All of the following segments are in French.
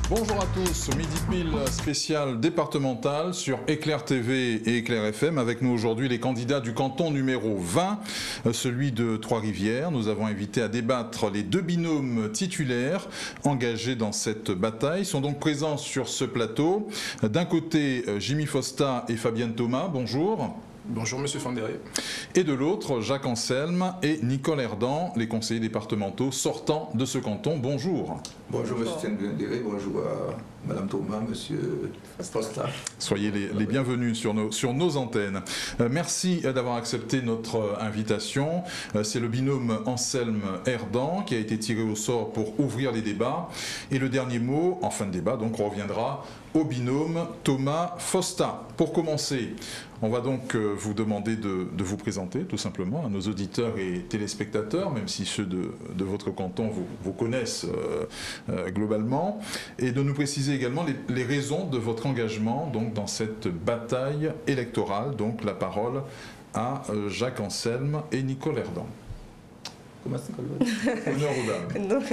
Bonjour à tous, Midi Pile spécial départemental sur Éclair TV et Éclair FM. Avec nous aujourd'hui les candidats du canton numéro 20, celui de Trois-Rivières. Nous avons invité à débattre les deux binômes titulaires engagés dans cette bataille. Ils sont donc présents sur ce plateau. D'un côté, Jimmy Fosta et Fabienne Thomas, bonjour. Bonjour Monsieur Fandéré. Et de l'autre, Jacques Anselme et Nicole Herdan, les conseillers départementaux sortants de ce canton. Bonjour. Bonjour Monsieur Fandéré, bonjour à Madame Thomas, Monsieur Fosta. Soyez les bienvenus sur nos antennes. Merci d'avoir accepté notre invitation. C'est le binôme Anselme-Herdan qui a été tiré au sort pour ouvrir les débats. Et le dernier mot, en fin de débat, donc reviendra au binôme Thomas-Fosta. Pour commencer, on va donc vous demander de vous présenter tout simplement à nos auditeurs et téléspectateurs, même si ceux de votre canton vous connaissent globalement, et de nous préciser également les raisons de votre engagement donc, dans cette bataille électorale. Donc la parole à Jacques Anselme et Nicole Herdan. Honneur aux dames.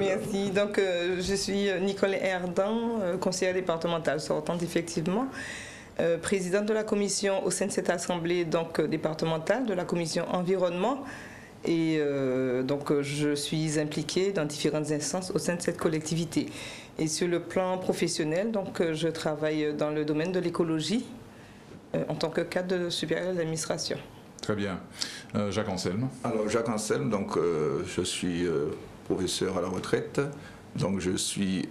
Merci. Donc, je suis Nicole Herdan, conseillère départementale sortante, effectivement, présidente de la commission au sein de cette assemblée donc, départementale, de la commission environnement. Et donc, je suis impliquée dans différentes instances au sein de cette collectivité. Et sur le plan professionnel, donc, je travaille dans le domaine de l'écologie en tant que cadre supérieur de l'administration. Très bien. Jacques Anselme. Alors Jacques Anselme, donc je suis professeur à la retraite, donc je suis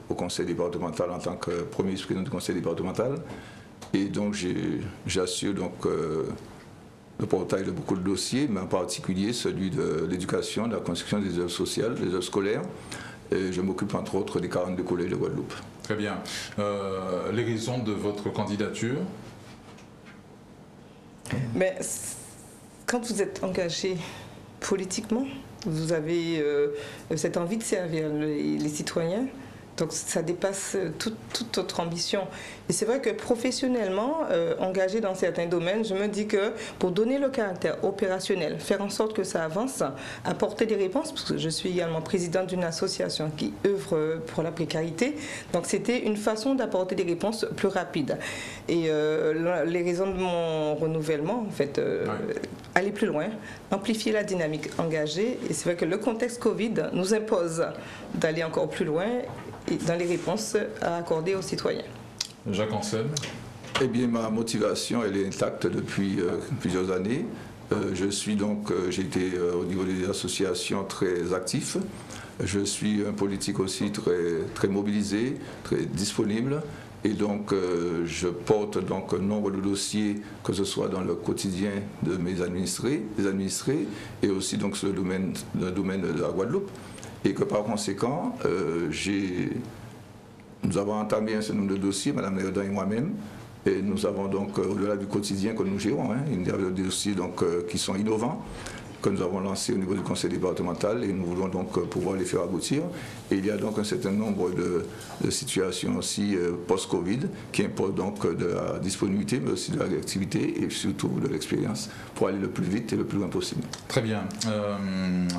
au conseil départemental en tant que premier vice-président du conseil départemental, et donc j'assure donc le portail de beaucoup de dossiers, mais en particulier celui de l'éducation, de la construction des œuvres sociales, des œuvres scolaires. Et je m'occupe entre autres des 42 collèges de Guadeloupe. Très bien. Les raisons de votre candidature? Mais quand vous êtes engagé politiquement, vous avez cette envie de servir les citoyens, donc ça dépasse toute autre ambition. Et c'est vrai que professionnellement, engagé dans certains domaines, je me dis que pour donner le caractère opérationnel, faire en sorte que ça avance, apporter des réponses, parce que je suis également présidente d'une association qui œuvre pour la précarité, donc c'était une façon d'apporter des réponses plus rapides. Et les raisons de mon renouvellement, en fait, aller plus loin, amplifier la dynamique engagée, et c'est vrai que le contexte Covid nous impose d'aller encore plus loin dans les réponses à accorder aux citoyens. Jacques Anselme. Eh bien, ma motivation, elle est intacte depuis plusieurs années. J'ai été au niveau des associations très actif. Je suis un politique aussi très mobilisé, très disponible. Et donc, je porte donc un nombre de dossiers, que ce soit dans le quotidien de mes administrés, et aussi donc sur le domaine de la Guadeloupe. Et que par conséquent, nous avons entamé un certain nombre de dossiers, Mme Herdan et moi-même, et nous avons donc, au-delà du quotidien que nous gérons, une série de dossiers donc, qui sont innovants, que nous avons lancés au niveau du conseil départemental, et nous voulons donc pouvoir les faire aboutir. Et il y a donc un certain nombre de situations aussi post-Covid qui imposent donc de la disponibilité, mais aussi de la réactivité et surtout de l'expérience pour aller le plus vite et le plus loin possible. Très bien.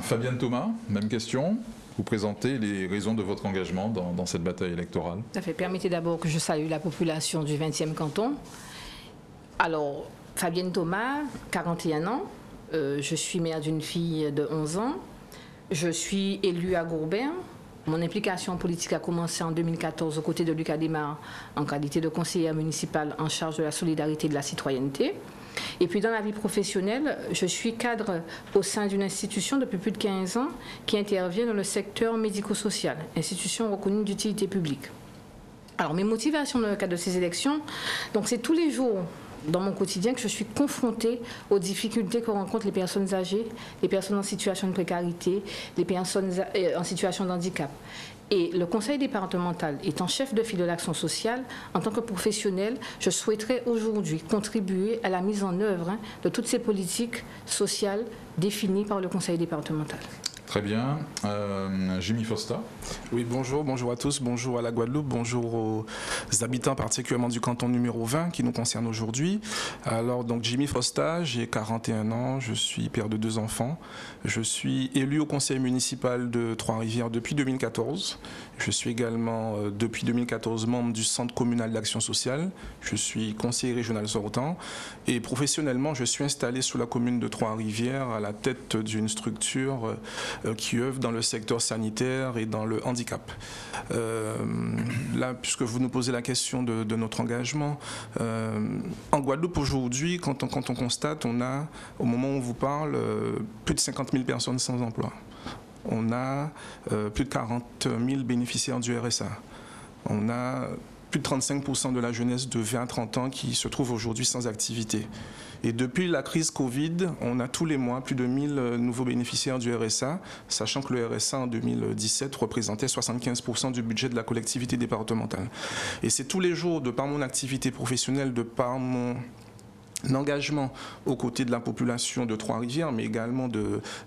Fabienne Thomas, même question. Vous présentez les raisons de votre engagement dans cette bataille électorale. Ça fait permettez d'abord que je salue la population du 20e canton. Alors, Fabienne Thomas, 41 ans. Je suis mère d'une fille de 11 ans. Je suis élue à Gourbin. Mon implication politique a commencé en 2014 aux côtés de Lucas Desmar en qualité de conseillère municipale en charge de la solidarité et de la citoyenneté. Et puis dans la vie professionnelle, je suis cadre au sein d'une institution depuis plus de 15 ans qui intervient dans le secteur médico-social, institution reconnue d'utilité publique. Alors mes motivations dans le cadre de ces élections, donc c'est tous les jours dans mon quotidien que je suis confrontée aux difficultés que rencontrent les personnes âgées, les personnes en situation de précarité, les personnes en situation de handicap. Et le conseil départemental étant chef de file de l'action sociale, en tant que professionnel, je souhaiterais aujourd'hui contribuer à la mise en œuvre de toutes ces politiques sociales définies par le conseil départemental. Très bien. Jimmy Fosta. Oui, bonjour à tous, bonjour à la Guadeloupe, bonjour aux habitants particulièrement du canton numéro 20 qui nous concerne aujourd'hui. Alors donc Jimmy Fosta, j'ai 41 ans, je suis père de 2 enfants. Je suis élu au conseil municipal de Trois-Rivières depuis 2014. Je suis également depuis 2014 membre du centre communal d'action sociale. Je suis conseiller régional sortant et professionnellement je suis installé sous la commune de Trois-Rivières à la tête d'une structure qui œuvre dans le secteur sanitaire et dans le handicap. Là, puisque vous nous posez la question de notre engagement, en Guadeloupe aujourd'hui, quand on constate, on a, au moment où on vous parle, plus de 50 000 personnes sans emploi. On a plus de 40 000 bénéficiaires du RSA. On a plus de 35% de la jeunesse de 20 à 30 ans qui se trouve aujourd'hui sans activité. Et depuis la crise Covid, on a tous les mois plus de 1000 nouveaux bénéficiaires du RSA, sachant que le RSA en 2017 représentait 75% du budget de la collectivité départementale. Et c'est tous les jours, de par mon activité professionnelle, de par mon engagement aux côtés de la population de Trois-Rivières, mais également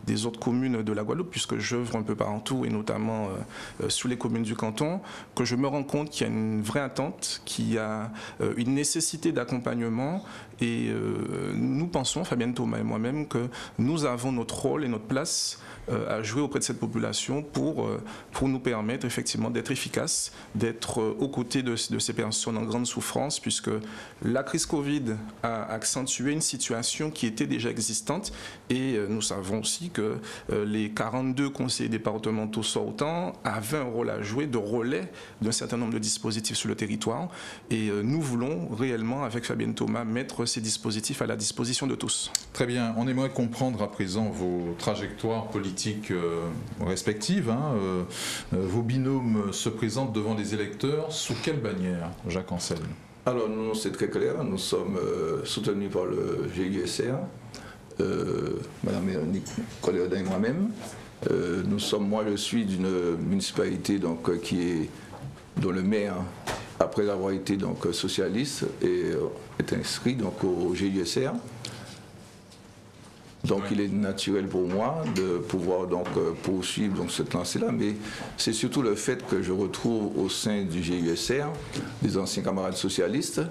des autres communes de la Guadeloupe, puisque j'œuvre un peu partout et notamment sous les communes du canton, que je me rends compte qu'il y a une vraie attente, qu'il y a une nécessité d'accompagnement. Et nous pensons, Fabienne Thomas et moi-même, que nous avons notre rôle et notre place à jouer auprès de cette population pour nous permettre effectivement d'être efficaces, d'être aux côtés de ces personnes en grande souffrance, puisque la crise Covid a accentué une situation qui était déjà existante et nous savons aussi que les 42 conseillers départementaux sortants avaient un rôle à jouer de relais d'un certain nombre de dispositifs sur le territoire et nous voulons réellement avec Fabienne Thomas mettre ces dispositifs à la disposition de tous. Très bien, on aimerait comprendre à présent vos trajectoires politiques respectives. Vos binômes se présentent devant les électeurs sous quelle bannière, Jacques Anselme? Alors nous, c'est très clair, nous sommes soutenus par le GUSR, Madame Véronique Coléodin et moi-même. Moi je suis d'une municipalité donc, dont le maire, après avoir été donc, socialiste, est inscrit donc, au GUSR. Donc il est naturel pour moi de pouvoir donc poursuivre donc, cette lancée-là, mais c'est surtout le fait que je retrouve au sein du GUSR des anciens camarades socialistes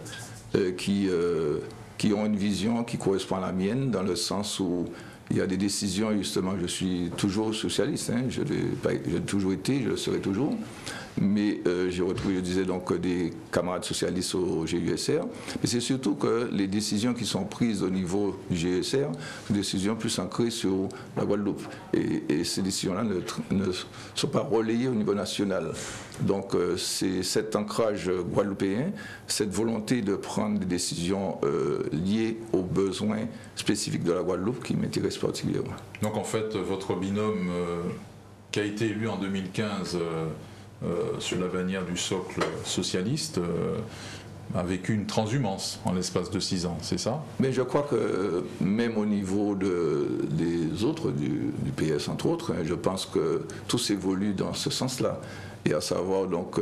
qui ont une vision qui correspond à la mienne, dans le sens où il y a des décisions, justement, je suis toujours socialiste, j'ai toujours été, je le serai toujours, mais j'ai retrouvé, je disais, donc, des camarades socialistes au GUSR, mais c'est surtout que les décisions qui sont prises au niveau du GUSR sont des décisions plus ancrées sur la Guadeloupe, et ces décisions-là ne sont pas relayées au niveau national. Donc c'est cet ancrage guadeloupéen, cette volonté de prendre des décisions liées aux besoins spécifiques de la Guadeloupe qui m'intéresse particulièrement. Donc en fait, votre binôme qui a été élu en 2015 sur la bannière du socle socialiste a vécu une transhumance en l'espace de 6 ans, c'est ça? Mais je crois que même au niveau des autres, du PS entre autres, je pense que tout s'évolue dans ce sens-là. Et à savoir, donc,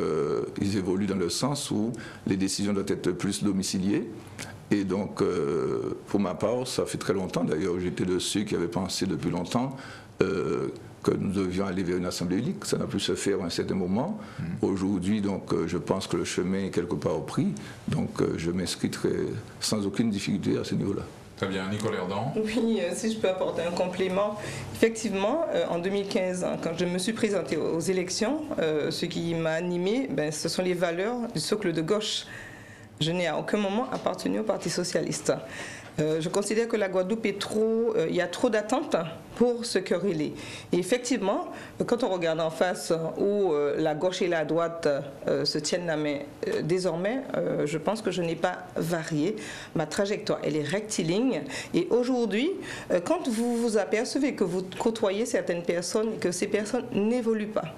ils évoluent dans le sens où les décisions doivent être plus domiciliées. Et donc, pour ma part, ça fait très longtemps, d'ailleurs, j'étais de ceux qui avaient pensé depuis longtemps que nous devions aller vers une assemblée unique. Ça n'a pu se faire à un certain moment. Aujourd'hui, donc, je pense que le chemin est quelque part pris. Donc, je m'inscrirai sans aucune difficulté à ce niveau-là. Très bien. Nicole Erdan. Oui, si je peux apporter un complément. Effectivement, en 2015, quand je me suis présentée aux élections, ce qui m'a animée, ce sont les valeurs du socle de gauche. Je n'ai à aucun moment appartenu au Parti socialiste. Je considère que la Guadeloupe il y a trop d'attentes pour se quereller. Et effectivement, quand on regarde en face où la gauche et la droite se tiennent la main, désormais, je pense que je n'ai pas varié. Ma trajectoire, elle est rectiligne. Et aujourd'hui, quand vous vous apercevez que vous côtoyez certaines personnes et que ces personnes n'évoluent pas,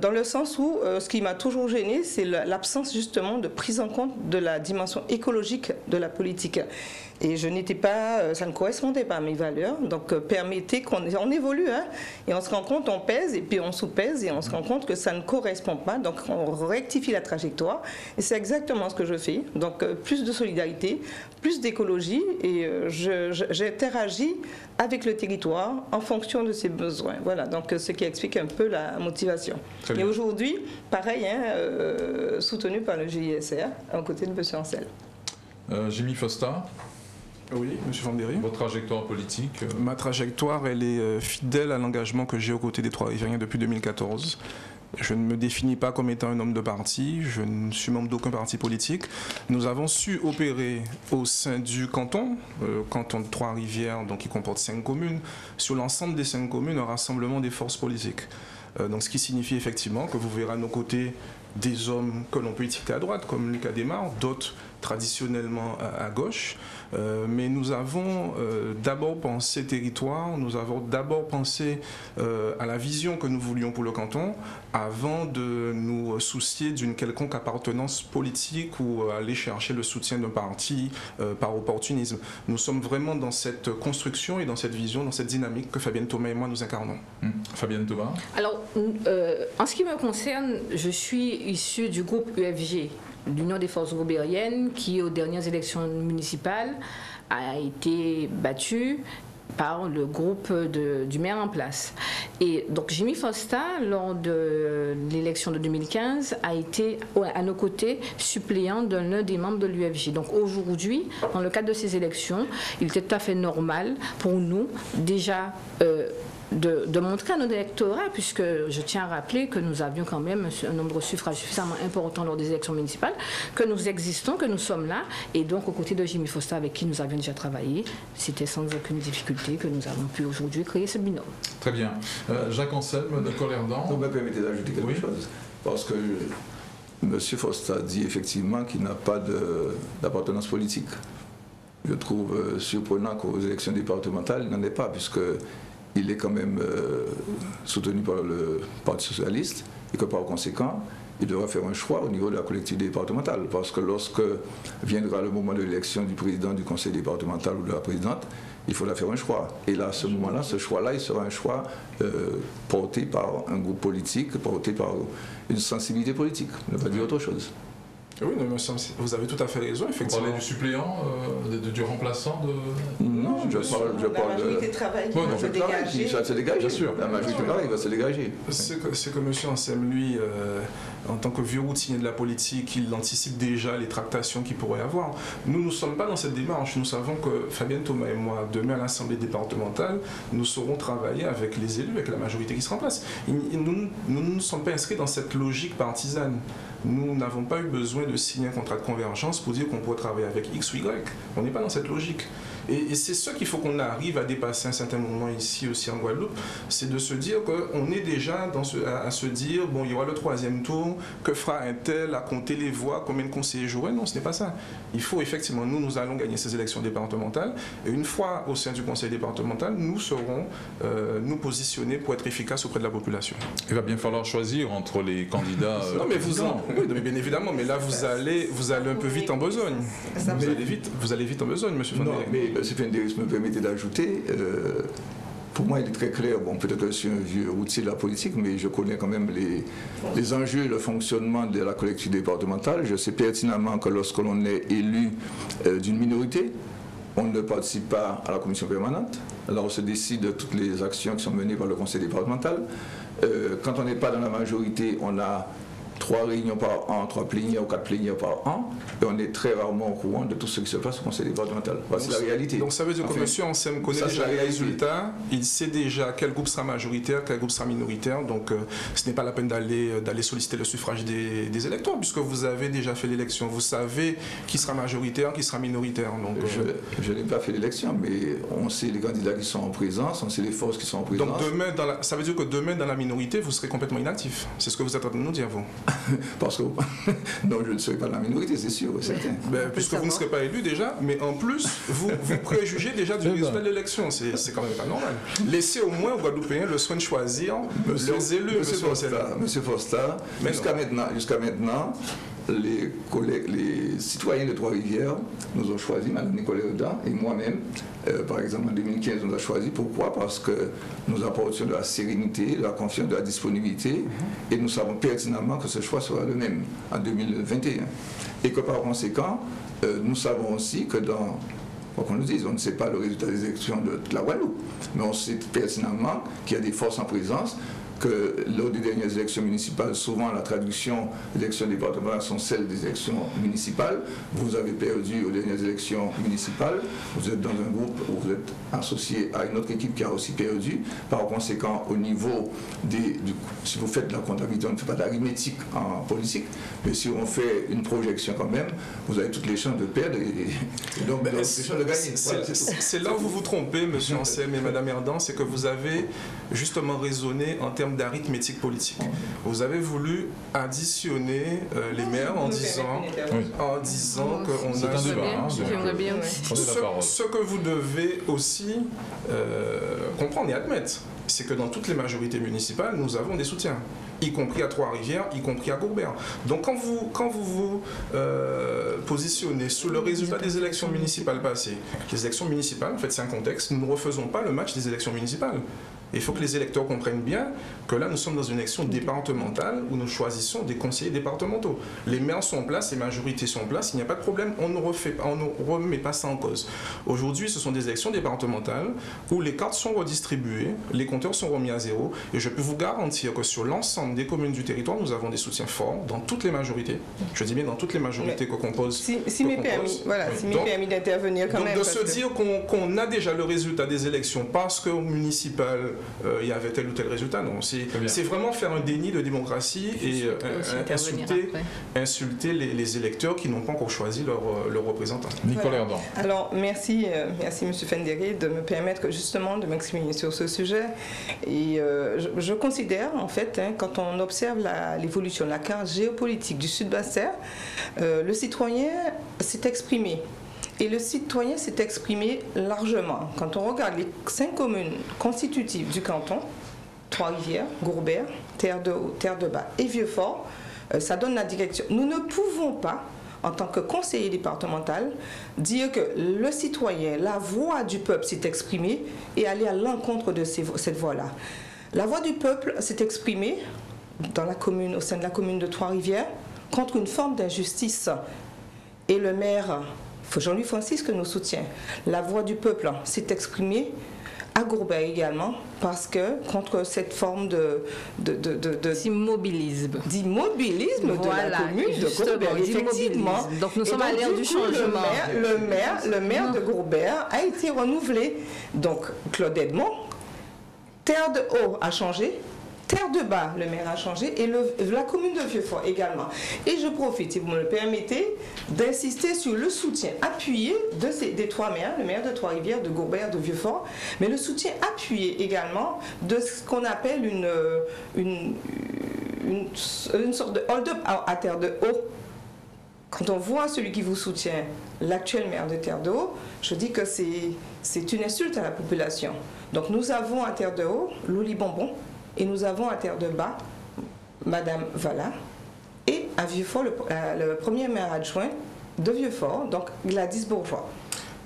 dans le sens où ce qui m'a toujours gêné, c'est l'absence justement de prise en compte de la dimension écologique de la politique. Et je n'étais pas, ça ne correspondait pas à mes valeurs. Donc permettez qu'on évolue, hein, et on se rend compte, on pèse et puis on sous-pèse et on se rend compte que ça ne correspond pas. Donc on rectifie la trajectoire et c'est exactement ce que je fais. Donc plus de solidarité, plus d'écologie et j'interagis avec le territoire en fonction de ses besoins. Voilà, donc ce qui explique un peu la motivation. Et aujourd'hui, pareil, hein, soutenu par le GISR, aux côtés de M. Ancel. Jimmy Fosta. Oui, M. Vandéry. Votre trajectoire politique Ma trajectoire, elle est fidèle à l'engagement que j'ai aux côtés des Trois-Riviériens depuis 2014. Je ne me définis pas comme étant un homme de parti, je ne suis membre d'aucun parti politique. Nous avons su opérer au sein du canton de Trois-Rivières, donc qui comporte 5 communes, sur l'ensemble des 5 communes, un rassemblement des forces politiques. Donc ce qui signifie effectivement que vous verrez à nos côtés des hommes que l'on peut étiqueter à droite, comme Lucas Desmar, d'autres traditionnellement à gauche. Mais nous avons d'abord pensé territoire, nous avons d'abord pensé à la vision que nous voulions pour le canton, avant de nous soucier d'une quelconque appartenance politique ou aller chercher le soutien d'un parti par opportunisme. Nous sommes vraiment dans cette construction et dans cette vision, dans cette dynamique que Fabienne Thomas et moi nous incarnons. Fabienne Thomas. Alors, en ce qui me concerne, je suis issue du groupe UFG, l'Union des forces robériennes, qui aux dernières élections municipales a été battue par le groupe du maire en place. Et donc Jimmy Fosta, lors de l'élection de 2015, a été à nos côtés suppléant de l'un des membres de l'UFJ. Donc aujourd'hui, dans le cadre de ces élections, il était tout à fait normal pour nous déjà de montrer à nos électorats, puisque je tiens à rappeler que nous avions quand même un nombre de suffrages suffisamment important lors des élections municipales, que nous existons, que nous sommes là, et donc aux côtés de Jimmy Fosta, avec qui nous avions déjà travaillé, c'était sans aucune difficulté que nous avons pu aujourd'hui créer ce binôme. Très bien. Jacques Anselme de Colerdon. Vous me permettez d'ajouter quelque chose, parce que M. Fosta dit effectivement qu'il n'a pas d'appartenance politique. Je trouve surprenant qu'aux élections départementales, il n'en ait pas, puisque il est quand même soutenu par le Parti socialiste et que par conséquent, il devra faire un choix au niveau de la collectivité départementale. Parce que lorsque viendra le moment de l'élection du président du conseil départemental ou de la présidente, il faudra faire un choix. Et là, à ce moment-là, ce choix-là, il sera un choix porté par un groupe politique, porté par une sensibilité politique, ne pas dire autre chose. Oui, vous avez tout à fait raison, effectivement. Vous parlez du suppléant, du remplaçant de... Non, je parle de... La majorité travaille, va se dégager. Ça va se dégager, bien sûr. La majorité travaille, va se dégager. C'est que M. Ansem, lui, en tant que vieux routinier de la politique, il anticipe déjà les tractations qu'il pourrait y avoir. Nous ne sommes pas dans cette démarche. Nous savons que Fabienne Thomas et moi, demain à l'Assemblée départementale, nous saurons travailler avec les élus, avec la majorité qui sera en place. Nous ne sommes pas inscrits dans cette logique partisane. Nous n'avons pas eu besoin de signer un contrat de convergence pour dire qu'on pourrait travailler avec X ou Y. On n'est pas dans cette logique. Et c'est ça qu'il faut qu'on arrive à dépasser à un certain moment ici aussi en Guadeloupe, c'est de se dire qu'on est déjà à se dire, bon, il y aura le 3e tour, que fera un tel, à compter les voix, combien de conseillers j'aurai. Non, ce n'est pas ça. Il faut effectivement, nous allons gagner ces élections départementales, et une fois au sein du conseil départemental, nous saurons nous positionner pour être efficaces auprès de la population. Il va bien falloir choisir entre les candidats. Non, mais oui, mais bien évidemment, mais là vous allez un peu vite en besogne. Vous allez vite en besogne, monsieur Van Derek. Mais M. Fenderis me permettait d'ajouter, pour moi il est très clair, bon, peut-être que je suis un vieux routier de la politique, mais je connais quand même les enjeux et le fonctionnement de la collectivité départementale. Je sais pertinemment que lorsque l'on est élu d'une minorité, on ne participe pas à la commission permanente. Alors on se décide de toutes les actions qui sont menées par le conseil départemental. Quand on n'est pas dans la majorité, on a 3 réunions par an, 3 plénières ou 4 plénières par an, et on est très rarement au courant de tout ce qui se passe au conseil départemental. Voici la réalité. Donc ça veut dire que M. Ansem connaît déjà les résultats, il sait déjà quel groupe sera majoritaire, quel groupe sera minoritaire, donc ce n'est pas la peine d'aller solliciter le suffrage des électeurs, puisque vous avez déjà fait l'élection, vous savez qui sera majoritaire, qui sera minoritaire. Donc, je n'ai pas fait l'élection, mais on sait les candidats qui sont en présence, on sait les forces qui sont en présence. Donc demain, ça veut dire que demain, dans la minorité, vous serez complètement inactif. C'est ce que vous êtes en train de nous dire, vous. Parce que non, je ne serai pas de la minorité, c'est sûr, certain. Puisque vous ne serez pas élu déjà, mais en plus, vous préjugez déjà du résultat de l'élection. C'est quand même pas normal. Laissez au moins aux Guadeloupéens le soin de choisir leurs élus. Monsieur Fosta, jusqu'à maintenant, les citoyens de Trois-Rivières nous ont choisis, Mme Nicole Erdan et moi-même. Par exemple, en 2015, on nous a choisis. Pourquoi? Parce que nous apportions de la sérénité, de la confiance, de la disponibilité, et nous savons pertinemment que ce choix sera le même en 2021. Et que par conséquent, nous savons aussi que quoi qu'on nous dise, on ne sait pas le résultat des élections de la Guadeloupe, mais on sait pertinemment qu'il y a des forces en présence, que lors des dernières élections municipales, souvent la traduction des élections départementales sont celles des élections municipales. Vous avez perdu aux dernières élections municipales, vous êtes dans un groupe où vous êtes associé à une autre équipe qui a aussi perdu. Par conséquent, au niveau si vous faites de la comptabilité, on ne fait pas d'arithmétique en politique, mais si on fait une projection quand même, vous avez toutes les chances de perdre et donc les chances de gagner. C'est là où vous vous trompez, M. Anselme et Mme Erdan, c'est que vous avez justement raisonné en termes d'arithmétique politique. Vous avez voulu additionner les maires en disant qu'on a... C'est un débat. J'aimerais bien aussi. Ce que vous devez aussi comprendre et admettre, c'est que dans toutes les majorités municipales, nous avons des soutiens, y compris à Trois-Rivières, y compris à Gourbert. Donc quand vous positionnez sous le résultat des élections municipales passées, les élections municipales, en fait c'est un contexte, nous ne refaisons pas le match des élections municipales. Il faut que les électeurs comprennent bien que là, nous sommes dans une élection départementale où nous choisissons des conseillers départementaux. Les maires sont en place, les majorités sont en place, il n'y a pas de problème, on ne remet pas ça en cause. Aujourd'hui, ce sont des élections départementales où les cartes sont redistribuées, les compteurs sont remis à zéro, et je peux vous garantir que sur l'ensemble des communes du territoire, nous avons des soutiens forts dans toutes les majorités. Je dis bien dans toutes les majorités que composent. Si m'est permis d'intervenir quand même. Donc de se dire qu'on a déjà le résultat des élections parce qu'au municipal, il y avait tel ou tel résultat. Non, c'est vraiment faire un déni de démocratie et insulter les électeurs qui n'ont pas encore choisi leur représentant. Nicole Erdan. Alors, merci M. Fenderi de me permettre justement de m'exprimer sur ce sujet. Et je considère, en fait, quand on observe l'évolution de la carte géopolitique du Sud-Bassin, le citoyen s'est exprimé. Et le citoyen s'est exprimé largement. Quand on regarde les 5 communes constitutives du canton, Trois-Rivières, Gourbert, Terre de Haut, Terre de Bas et Vieux-Fort, ça donne la direction. Nous ne pouvons pas, en tant que conseiller départemental, dire que le citoyen, la voix du peuple s'est exprimée et aller à l'encontre de cette voix-là. La voix du peuple s'est exprimée dans la commune, au sein de la commune de Trois-Rivières contre une forme d'injustice. Et le maire Jean-Louis Francis que nous soutient. La voix du peuple s'est exprimée à Gourbert également, parce que contre cette forme d'immobilisme de la commune de Gourbert, effectivement. Donc nous sommes à l'ère du changement. Le maire de Gourbert a été renouvelé. Donc Claude Edmond, Terre de Haut a changé, Terre de Bas, le maire a changé, et la commune de Vieux-Fort également. Et je profite, si vous me le permettez, d'insister sur le soutien appuyé des 3 maires, le maire de Trois-Rivières, de Gourbert, de Vieux-Fort, mais le soutien appuyé également de ce qu'on appelle une sorte de hold-up à Terre de Haut. Quand on voit celui qui vous soutient, l'actuel maire de Terre de Haut, je dis que c'est une insulte à la population. Donc nous avons à Terre de Haut, Louli Bonbon, et nous avons à Terre de Bas, Madame Vala, et à Vieux-Fort, le premier maire adjoint de Vieux-Fort, donc Gladys Bourgeois.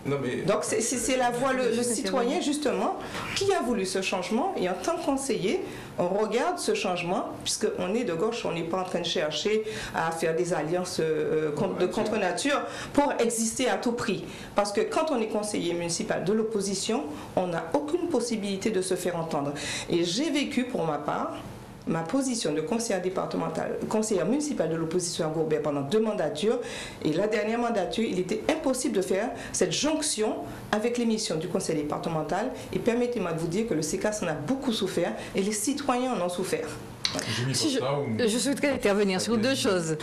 Donc c'est la voix, le citoyen justement, qui a voulu ce changement, et en tant que conseiller, on regarde ce changement, puisqu'on est de gauche, on n'est pas en train de chercher à faire des alliances de contre-nature pour exister à tout prix. Parce que quand on est conseiller municipal de l'opposition, on n'a aucune possibilité de se faire entendre. Et j'ai vécu pour ma part ma position de conseillère départementale, conseillère municipale de l'opposition à Gourbert pendant 2 mandatures, et la dernière mandature, il était impossible de faire cette jonction avec les missions du conseil départemental, et permettez-moi de vous dire que le CECAS en a beaucoup souffert, et les citoyens en ont souffert. Je souhaiterais intervenir sur 2 choses.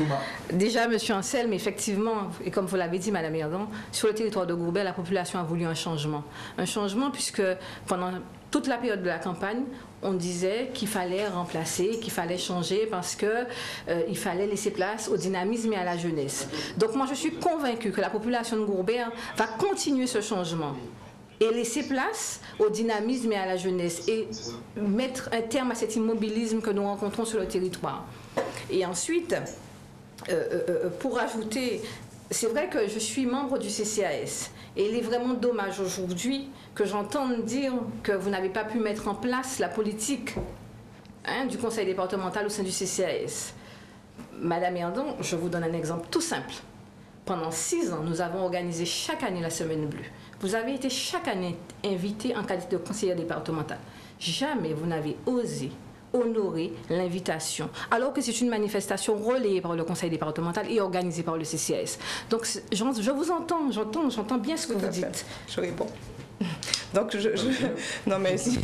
Déjà, M. Anselme, effectivement, et comme vous l'avez dit, Mme Erdan, sur le territoire de Gourbert, la population a voulu un changement. Un changement puisque pendant toute la période de la campagne, on disait qu'il fallait remplacer, qu'il fallait changer parce qu'il fallait laisser place au dynamisme et à la jeunesse. Donc moi, je suis convaincue que la population de Gourbert va continuer ce changement et laisser place au dynamisme et à la jeunesse et mettre un terme à cet immobilisme que nous rencontrons sur le territoire. Et ensuite, pour ajouter, c'est vrai que je suis membre du CCAS et il est vraiment dommage aujourd'hui que j'entende dire que vous n'avez pas pu mettre en place la politique du conseil départemental au sein du CCAS. Madame Erdon, je vous donne un exemple tout simple. Pendant 6 ans, nous avons organisé chaque année la Semaine Bleue. Vous avez été chaque année invité en qualité de conseillère départementale. Jamais vous n'avez osé honorer l'invitation, alors que c'est une manifestation relayée par le conseil départemental et organisée par le CCAS. Donc, je vous entends, j'entends bien ce que vous dites. Je réponds. Donc, non, mais si,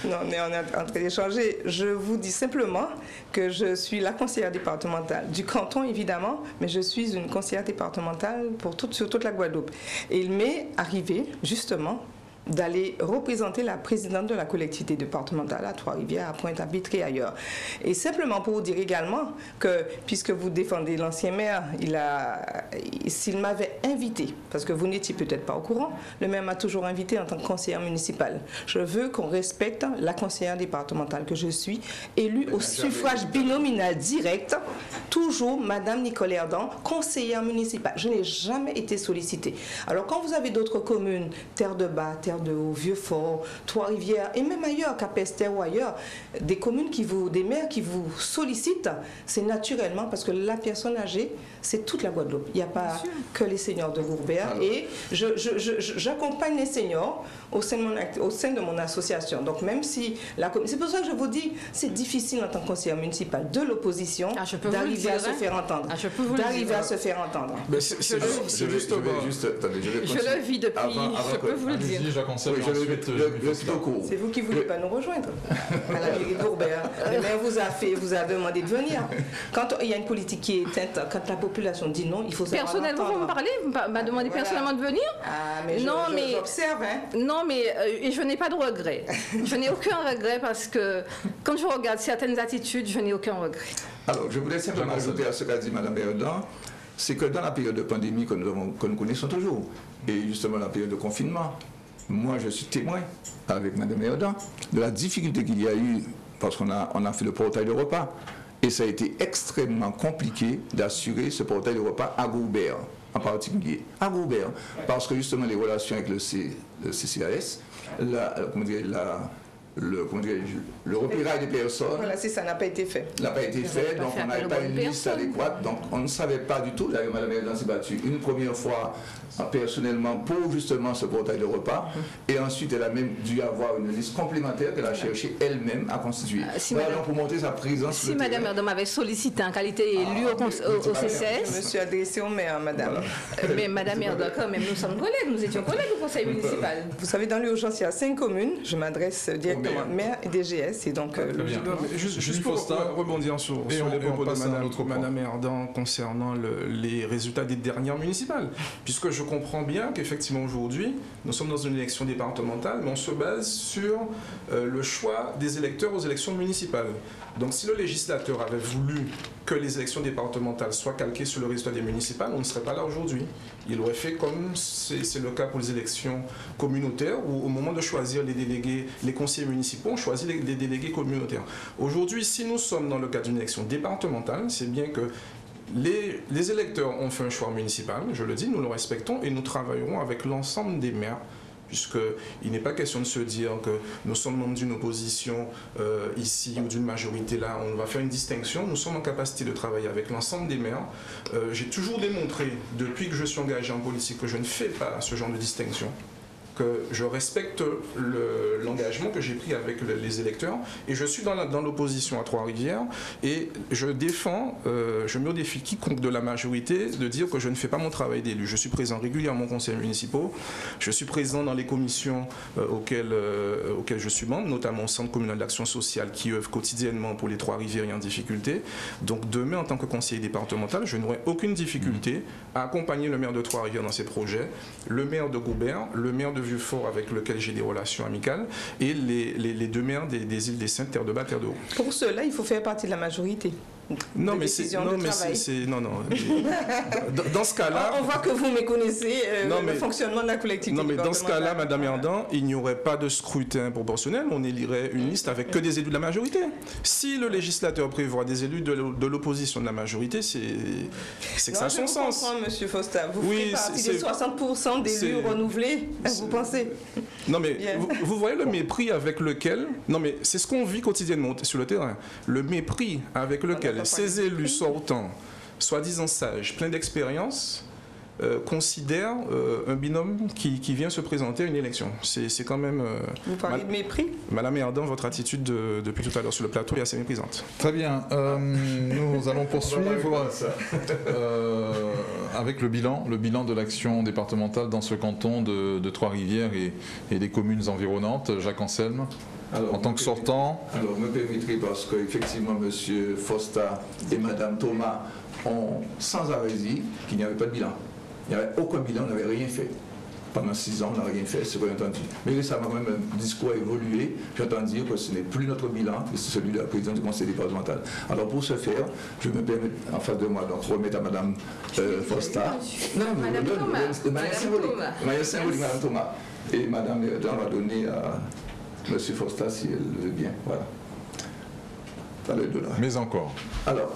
non, on est en train d'échanger. Je vous dis simplement que je suis la conseillère départementale du canton, évidemment, mais je suis une conseillère départementale sur toute la Guadeloupe. Et il m'est arrivé, justement, d'aller représenter la présidente de la collectivité départementale à Trois-Rivières, à Pointe-à-Pitre et ailleurs. Et simplement pour vous dire également que, puisque vous défendez l'ancien maire, s'il m'avait invité, parce que vous n'étiez peut-être pas au courant, le maire m'a toujours invité en tant que conseillère municipale. Je veux qu'on respecte la conseillère départementale que je suis, élue au suffrage binominal direct, toujours Madame Nicole Erdon, conseillère municipale. Je n'ai jamais été sollicitée. Alors quand vous avez d'autres communes, Terre-de-Bas, de Haut, Vieux-Fort, Trois-Rivières et même ailleurs, Capesterre ou ailleurs, des maires qui vous sollicitent, c'est naturellement parce que la personne âgée, c'est toute la Guadeloupe. Il n'y a pas que les seniors de Gourbert. Et j'accompagne les seniors au sein de mon association. Donc même si c'est pour ça que je vous dis, c'est difficile en tant que conseiller municipal de l'opposition d'arriver à se faire entendre. D'arriver à se faire entendre. Je le vis depuis, je peux vous le dire. C'est vous qui ne voulez pas nous rejoindre à la mairie de Gourbert. Le maire vous a demandé de venir. Quand il y a une politique qui est éteinte, quand la population dit non, il faut savoir personnellement, vous me parlez, vous m'a demandé personnellement de venir. Ah, mais j'observe, hein. Non, mais je n'ai pas de regret. Je n'ai aucun regret parce que quand je regarde certaines attitudes, je n'ai aucun regret. Alors, je voulais simplement ajouter à ce qu'a dit Mme Erdon, c'est que dans la période de pandémie que nous connaissons toujours, et justement la période de confinement, moi, je suis témoin avec Mme Erdon de la difficulté qu'il y a eu parce qu'on a fait le portail de repas. Et ça a été extrêmement compliqué d'assurer ce portail de repas à Gourbert, en particulier. À Gourbert, parce que justement les relations avec le CCAS, le repérage des personnes. Voilà, si ça n'a pas été fait. N'a pas été fait, donc on n'avait pas une liste adéquate. Donc on ne savait pas du tout. D'ailleurs, Mme Erdon s'est battue une première fois personnellement pour justement ce portail de repas. Et ensuite, elle a même dû avoir une liste complémentaire qu'elle a cherché elle-même à constituer. Voilà, donc pour montrer sa présence. Si Mme Erdon m'avait sollicité en qualité élue au CCS. Je me suis adressée au maire, madame. Mais Mme Erdon, quand même, nous sommes collègues, nous étions collègues au conseil municipal. Vous savez, dans l'urgence, il y a 5 communes. Je m'adresse directement maire et DGS. Et donc, juste pour rebondir sur les propos de Mme Erdon concernant les résultats des dernières municipales. Puisque je comprends bien qu'effectivement aujourd'hui, nous sommes dans une élection départementale, mais on se base sur le choix des électeurs aux élections municipales. Donc si le législateur avait voulu que les élections départementales soient calquées sur le résultat des municipales, on ne serait pas là aujourd'hui. Il aurait fait comme c'est le cas pour les élections communautaires, où au moment de choisir les délégués, les conseillers municipaux, on choisit les délégués communautaires. Aujourd'hui, si nous sommes dans le cadre d'une élection départementale, c'est bien que les électeurs ont fait un choix municipal, je le dis, nous le respectons et nous travaillerons avec l'ensemble des maires, puisqu'il n'est pas question de se dire que nous sommes membres d'une opposition ici ou d'une majorité là, on va faire une distinction. Nous sommes en capacité de travailler avec l'ensemble des maires. J'ai toujours démontré, depuis que je suis engagé en politique, que je ne fais pas ce genre de distinction, que je respecte l'engagement que j'ai pris avec les électeurs et je suis dans l'opposition à Trois-Rivières et je défends, je mets au défi quiconque de la majorité de dire que je ne fais pas mon travail d'élu. Je suis présent régulièrement aux conseils municipaux, je suis présent dans les commissions auxquelles je suis membre, notamment au Centre communal d'action sociale qui œuvre quotidiennement pour les Trois-Rivières en difficulté. Donc demain, en tant que conseiller départemental, je n'aurai aucune difficulté à accompagner le maire de Trois-Rivières dans ses projets, le maire de Gourbert, le maire de Vieux-Fort avec lequel j'ai des relations amicales et les deux maires des îles des Saintes, Terre-de-Bas, Terre-de-Haut. Pour cela, il faut faire partie de la majorité. Non, de mais décision de travail. non. Dans ce cas-là... On voit que vous méconnaissez le fonctionnement de la collectivité. Non, mais dans ce cas-là, Madame Erdan, il n'y aurait pas de scrutin proportionnel, on élirait une liste avec que des élus de la majorité. Si le législateur prévoit des élus de l'opposition de la majorité, c'est que ça a son sens. Je comprends, Monsieur Fosta. Vous faites partie des 60% d'élus renouvelés, vous pensez? Non, mais vous voyez le mépris avec lequel... Non, mais c'est ce qu'on vit quotidiennement sur le terrain. Le mépris avec lequel ces élus sortants, soi-disant sages, pleins d'expérience, considèrent un binôme qui vient se présenter à une élection. C'est quand même... Vous parlez de mépris? Madame Erdan, votre attitude depuis tout à l'heure sur le plateau est assez méprisante. Très bien. Nous allons poursuivre avec le bilan de l'action départementale dans ce canton de Trois-Rivières et des communes environnantes. Jacques Anselme. Alors, en tant que sortant. Alors, me permettrez, parce qu'effectivement, M. Fosta et Mme Thomas ont sans arrêt dit qu'il n'y avait pas de bilan. Il n'y avait aucun bilan, on n'avait rien fait. Pendant 6 ans, on n'a rien fait, c'est bien entendu. Mais récemment, même le discours a évolué. J'entends dire que ce n'est plus notre bilan, que c'est celui de la présidente du conseil départemental. Alors, pour ce faire, je me permets, en face de moi, donc remettre à Mme Fosta. Non, Mme Thomas. Mme symbolique, Mme Thomas. Et Mme Erdan va donner à M. Fosta, si elle veut bien. Voilà. Mais encore. Alors,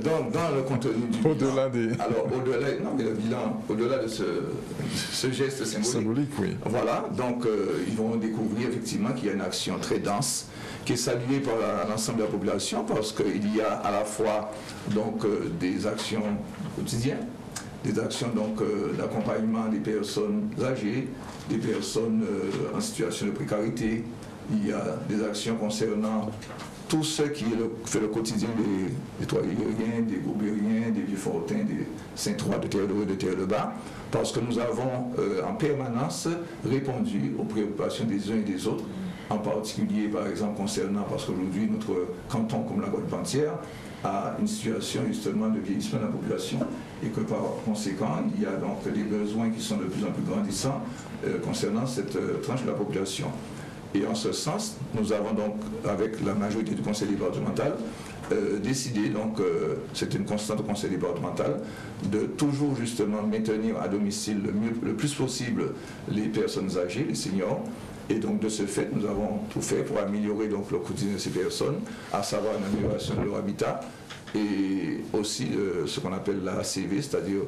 dans le contenu du au-delà bilan, alors, non, mais le bilan, au-delà de ce geste symbolique. Oui. Voilà, donc ils vont découvrir effectivement qu'il y a une action très dense qui est saluée par l'ensemble de la population parce qu'il y a à la fois donc, des actions quotidiennes, des actions d'accompagnement des personnes âgées, des personnes en situation de précarité. Il y a des actions concernant tout ce qui fait le quotidien des Trois-Riviériens, des Gobériens, des Vieux-Fortins, des Saint-Trois, de Terre de Haut, de Terre de Bas, parce que nous avons en permanence répondu aux préoccupations des uns et des autres, en particulier par exemple concernant, parce qu'aujourd'hui notre canton comme la Guadeloupe entière a une situation justement de vieillissement de la population et que par conséquent il y a donc des besoins qui sont de plus en plus grandissants concernant cette tranche de la population. Et en ce sens, nous avons donc, avec la majorité du conseil départemental, décidé, donc c'est une constante au conseil départemental, de toujours justement maintenir à domicile le plus possible les personnes âgées, les seniors. Et donc de ce fait, nous avons tout fait pour améliorer donc, le quotidien de ces personnes, à savoir une amélioration de leur habitat et aussi ce qu'on appelle la ACV, c'est-à-dire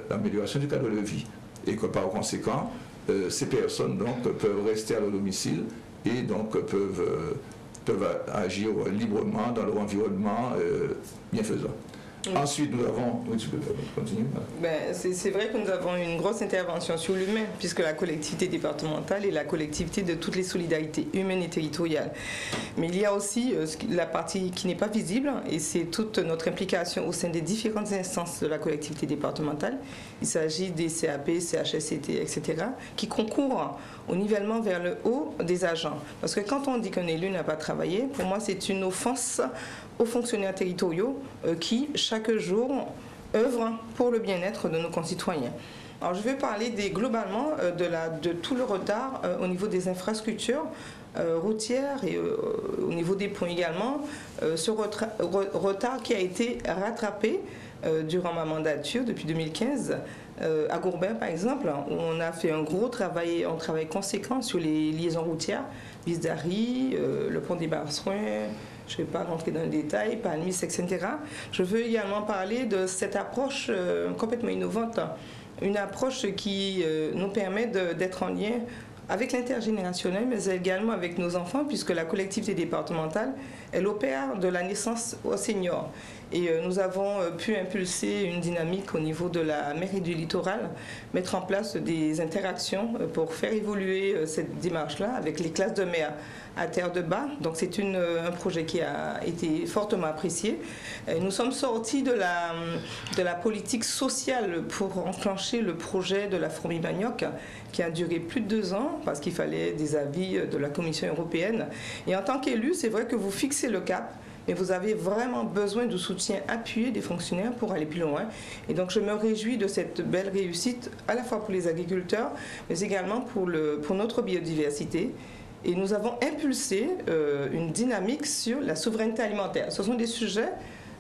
l'amélioration du cadre de vie. Et que par conséquent, ces personnes donc, peuvent rester à leur domicile et donc peuvent agir librement dans leur environnement bienfaisant. Ensuite, nous avons... Oui, tu peux continuer. C'est vrai que nous avons une grosse intervention sur l'humain, puisque la collectivité départementale est la collectivité de toutes les solidarités humaines et territoriales. Mais il y a aussi la partie qui n'est pas visible, et c'est toute notre implication au sein des différentes instances de la collectivité départementale. Il s'agit des CAP, CHSCT, etc., qui concourent au nivellement vers le haut des agents. Parce que quand on dit qu'un élu n'a pas travaillé, pour moi, c'est une offense aux fonctionnaires territoriaux qui, chaque jour, œuvrent pour le bien-être de nos concitoyens. Alors, je vais parler globalement de tout le retard au niveau des infrastructures routières et au niveau des ponts également. Ce retard qui a été rattrapé durant ma mandature depuis 2015. À Gourbin, par exemple, où on a fait un travail conséquent sur les liaisons routières, Bisdari, le pont des Barsoins. Je ne vais pas rentrer dans le détail, Palmis, etc. Je veux également parler de cette approche complètement innovante, une approche qui nous permet d'être en lien avec l'intergénérationnel, mais également avec nos enfants, puisque la collectivité départementale, elle opère de la naissance aux seniors. Et nous avons pu impulser une dynamique au niveau de la mairie du littoral, mettre en place des interactions pour faire évoluer cette démarche-là avec les classes de maires à Terre de Bas. Donc c'est un projet qui a été fortement apprécié. Nous sommes sortis de la politique sociale pour enclencher le projet de la fourmi manioc qui a duré plus de 2 ans parce qu'il fallait des avis de la Commission européenne. Et en tant qu'élu, c'est vrai que vous fixez le cap, mais vous avez vraiment besoin de soutien appuyé des fonctionnaires pour aller plus loin. Et donc je me réjouis de cette belle réussite, à la fois pour les agriculteurs, mais également pour notre biodiversité. Et nous avons impulsé une dynamique sur la souveraineté alimentaire. Ce sont des sujets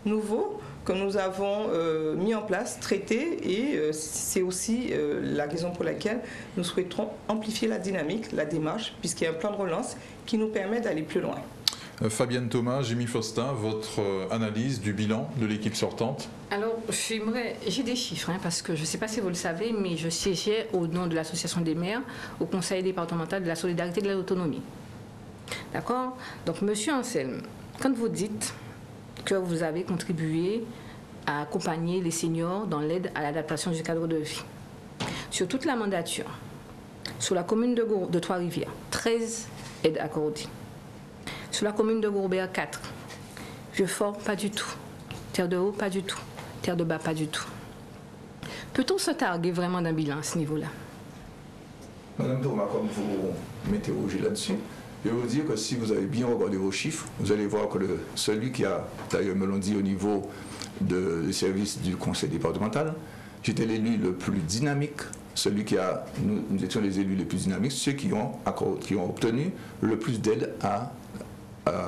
nouveaux que nous avons mis en place, traités, et c'est aussi la raison pour laquelle nous souhaiterons amplifier la dynamique, la démarche, puisqu'il y a un plan de relance qui nous permet d'aller plus loin. Fabienne Thomas, Jimmy Fosta, votre analyse du bilan de l'équipe sortante? Alors, j'ai des chiffres, parce que je ne sais pas si vous le savez, mais je siégeais au nom de l'Association des maires au Conseil départemental de la solidarité et de l'autonomie. D'accord? Donc, Monsieur Anselme, quand vous dites que vous avez contribué à accompagner les seniors dans l'aide à l'adaptation du cadre de vie, sur toute la mandature, sur la commune de Trois-Rivières, 13 aides accordées. Sur la commune de Gourbert, 4. Vieux-Fort, pas du tout. Terre de Haut, pas du tout. Terre de Bas, pas du tout. Peut-on se targuer vraiment d'un bilan à ce niveau-là? Madame Thomas, comme vous m'interrogez là-dessus, je vais vous dire que si vous avez bien regardé vos chiffres, vous allez voir que celui qui a, d'ailleurs me l'ont dit au niveau des services du conseil départemental, j'étais l'élu le plus dynamique, nous étions les élus les plus dynamiques, ceux qui ont obtenu le plus d'aide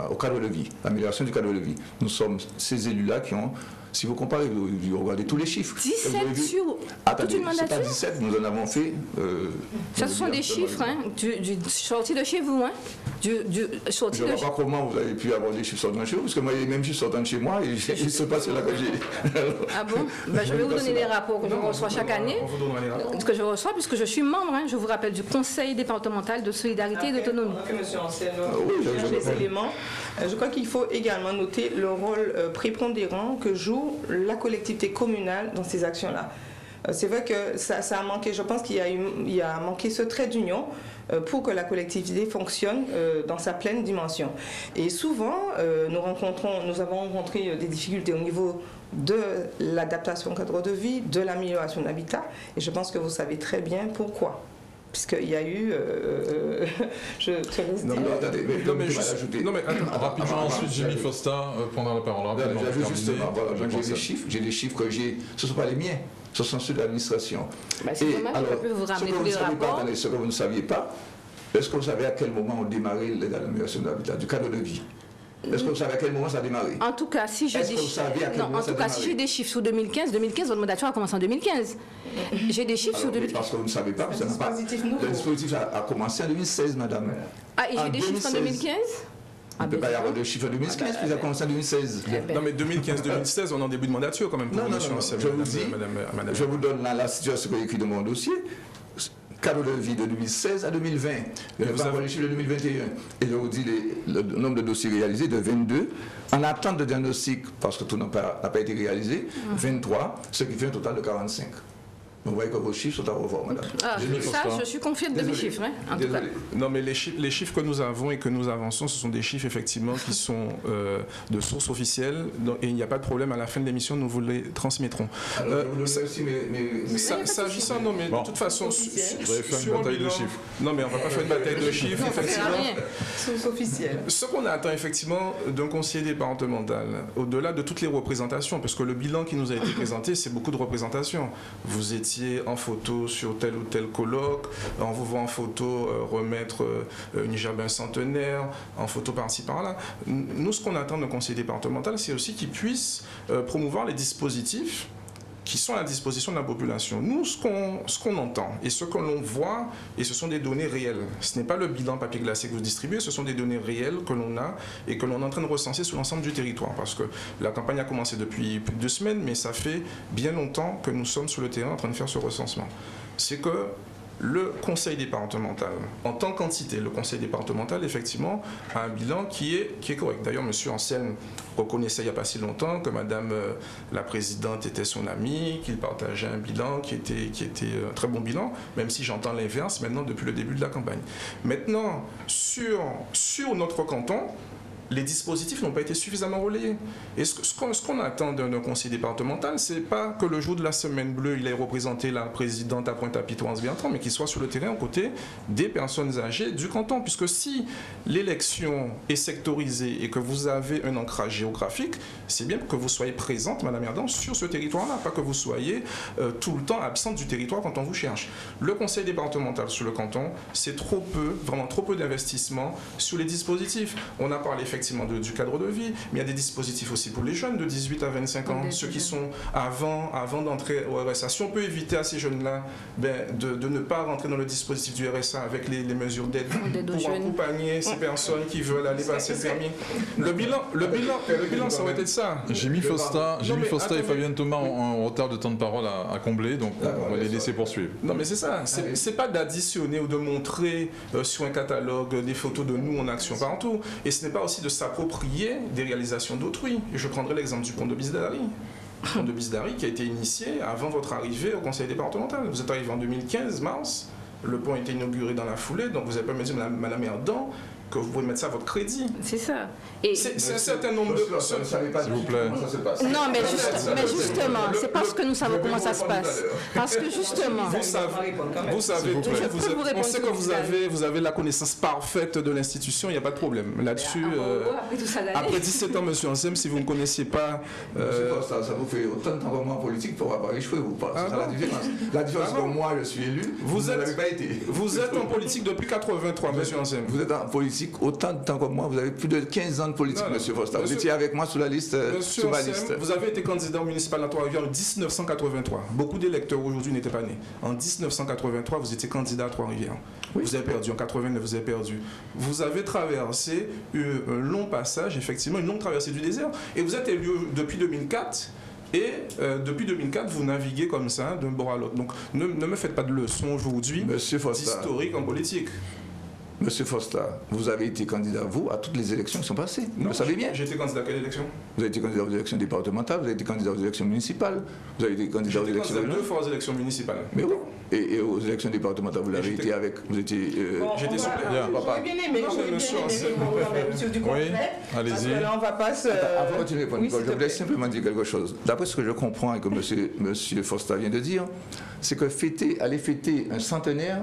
au cadre de vie, l'amélioration du cadre de vie. Nous sommes ces élus-là qui ont, si vous comparez, vous regardez tous les chiffres. 17 sur toute une mandature? C'est pas 17, nous en avons fait... ça, ce sont des chiffres, sortis de chez vous, Je ne vois pas comment vous avez pu avoir des chiffres sortant de chez vous, parce que moi, il y a les mêmes chiffres sortant de chez moi, et il se passe là que j'ai... Ah bon? Je vais vous donner les rapports que je reçois chaque année, que je reçois, puisque je suis membre, je vous rappelle, du Conseil départemental de solidarité et d'autonomie. Monsieur Anselme, les éléments. Je crois qu'il faut également noter le rôle prépondérant que joue la collectivité communale dans ces actions-là. C'est vrai que ça a manqué, je pense qu'il y a manqué ce trait d'union pour que la collectivité fonctionne dans sa pleine dimension. Et souvent, nous avons rencontré des difficultés au niveau de l'adaptation au cadre de vie, de l'amélioration de l'habitat, et je pense que vous savez très bien pourquoi. Puisqu'il y a eu... rapidement, ensuite, Jimmy Fosta prendra la parole. J'ai des chiffres que j'ai... Ce ne sont pas les miens, ce sont ceux de l'administration. C'est dommage, je peux vous ramener tous les rapports. Ce que vous ne saviez pas, est-ce que vous savez à quel moment on démarrait l'aide à l'amélioration de l'habitat, du cadre de vie? Est-ce que vous savez à quel moment ça a démarré? En tout cas, si j'ai des chiffres sur 2015, votre mandature a commencé en 2015. J'ai des chiffres sur 2015. Parce que vous ne savez pas, le dispositif a commencé en 2016, madame. Ah, et j'ai des chiffres en 2015? Il ne peut pas y avoir de chiffres en 2015, puis ça a commencé en 2016. Non, mais 2015-2016, on est en début de mandature quand même. Non, je vous donne la situation que j'ai écrit dans mon dossier. Cadre de vie de 2016 à 2020. Vous avez les chiffres de 2021. Et je vous dis le nombre de dossiers réalisés de 22. En attente de diagnostic, parce que tout n'a pas été réalisé, 23, ce qui fait un total de 45. Vous voyez que vos chiffres sont à revoir, madame. Je suis confiante de mes chiffres. Désolé. Non, mais les chiffres que nous avons et que nous avançons, ce sont des chiffres effectivement qui sont de source officielle. Et il n'y a pas de problème. À la fin de l'émission, nous vous les transmettrons. S'agissant, non, mais de toute façon, vous avez fait une bataille de chiffres. Non, mais on ne va pas faire une bataille de chiffres, effectivement. Source officielle. Ce qu'on attend effectivement d'un conseiller départemental, au-delà de toutes les représentations, parce que le bilan qui nous a été présenté, c'est beaucoup de représentations. Vous étiez en photo sur tel ou tel colloque, on vous voit en photo remettre une gerbe centenaire, en photo par-ci par-là. Nous, ce qu'on attend d'un conseiller départemental, c'est aussi qu'il puisse promouvoir les dispositifs qui sont à la disposition de la population. Nous, ce qu'on entend et ce que l'on voit, et ce sont des données réelles. Ce n'est pas le bilan papier glacé que vous distribuez, ce sont des données réelles que l'on a et que l'on est en train de recenser sur l'ensemble du territoire. Parce que la campagne a commencé depuis plus de 2 semaines, mais ça fait bien longtemps que nous sommes sur le terrain en train de faire ce recensement. C'est que le conseil départemental, en tant qu'entité, le conseil départemental, effectivement, a un bilan qui est correct. D'ailleurs, M. Anselme reconnaissait il n'y a pas si longtemps que Madame la Présidente était son amie, qu'il partageait un bilan qui était un très bon bilan, même si j'entends l'inverse maintenant depuis le début de la campagne. Maintenant, sur notre canton, les dispositifs n'ont pas été suffisamment relayés. Et ce qu'on attend d'un conseil départemental, c'est pas que le jour de la semaine bleue, il ait représenté la présidente à Pointe-à-Pitre-en-Sbientran, mais qu'il soit sur le terrain aux côtés des personnes âgées du canton. Puisque si l'élection est sectorisée et que vous avez un ancrage géographique, c'est bien que vous soyez présente, Madame Erdan, sur ce territoire-là, pas que vous soyez tout le temps absente du territoire quand on vous cherche. Le conseil départemental sur le canton, c'est trop peu, vraiment trop peu d'investissement sur les dispositifs. On a parlé effectivement effectivement du cadre de vie, mais il y a des dispositifs aussi pour les jeunes de 18 à 25 ans, ceux qui sont avant d'entrer au RSA. Si on peut éviter à ces jeunes-là de ne pas rentrer dans le dispositif du RSA avec les mesures d'aide pour accompagner ces personnes qui veulent aller passer le permis. Le bilan, ça aurait été ça. Jimmy Fosta et Fabienne Thomas ont retard de temps de parole à combler, donc on va les laisser poursuivre. Non mais c'est ça, c'est pas d'additionner ou de montrer sur un catalogue des photos de nous en action partout, et ce n'est pas aussi de s'approprier des réalisations d'autrui. Je prendrai l'exemple du pont de Bisdari. Le pont de Bisdari qui a été initié avant votre arrivée au conseil départemental. Vous êtes arrivé en 2015, mars, le pont a été inauguré dans la foulée, donc vous avez pas me dire, Madame Erdan, que vous pouvez mettre ça à votre crédit. C'est ça. Et c'est un certain nombre de... S'il vous plaît. Non, mais justement, c'est parce que nous savons comment ça se passe. Parce que justement... Vous savez, on sait que vous avez la connaissance parfaite de l'institution, il n'y a pas de problème. Là-dessus, après 17 ans, monsieur Ansem, si vous ne connaissiez pas... Ça vous fait autant de temps que moi en politique pour avoir les cheveux ou pas. C'est ça la différence. La différence, c'est que moi, je suis élu, vous n'avez pas été. Vous êtes en politique depuis 83, monsieur Ansem. Vous êtes en politique autant de temps que moi. Vous avez plus de 15 ans de politique, monsieur Fosta. Vous étiez avec moi sur la liste, sur ma liste. Vous avez été candidat au municipal à Trois-Rivières en 1983. Beaucoup d'électeurs aujourd'hui n'étaient pas nés. En 1983, vous étiez candidat à Trois-Rivières. Oui. Vous avez perdu. En 89, vous avez perdu. Vous avez traversé un long passage, effectivement, une longue traversée du désert. Et vous êtes élu depuis 2004. Et depuis 2004, vous naviguez comme ça d'un bord à l'autre. Donc ne me faites pas de leçons aujourd'hui d'historique en politique. Monsieur Fosta, vous avez été candidat, vous, à toutes les élections qui sont passées. Vous le savez bien. J'ai été candidat à quelle élection? Vous avez été candidat aux élections départementales, vous avez été candidat aux élections municipales, vous avez été candidat aux élections... J'ai été deux fois aux élections municipales. Mais oui. Et aux élections départementales, vous l'avez été avec... Vous étiez... J'étais suppléant. J'aurais bien aimé, monsieur du concret. Allez-y. Là, on va pas se... Avant de continuer, je voulais simplement dire quelque chose. D'après ce que je comprends et que monsieur Fosta vient de dire, c'est que aller fêter un centenaire,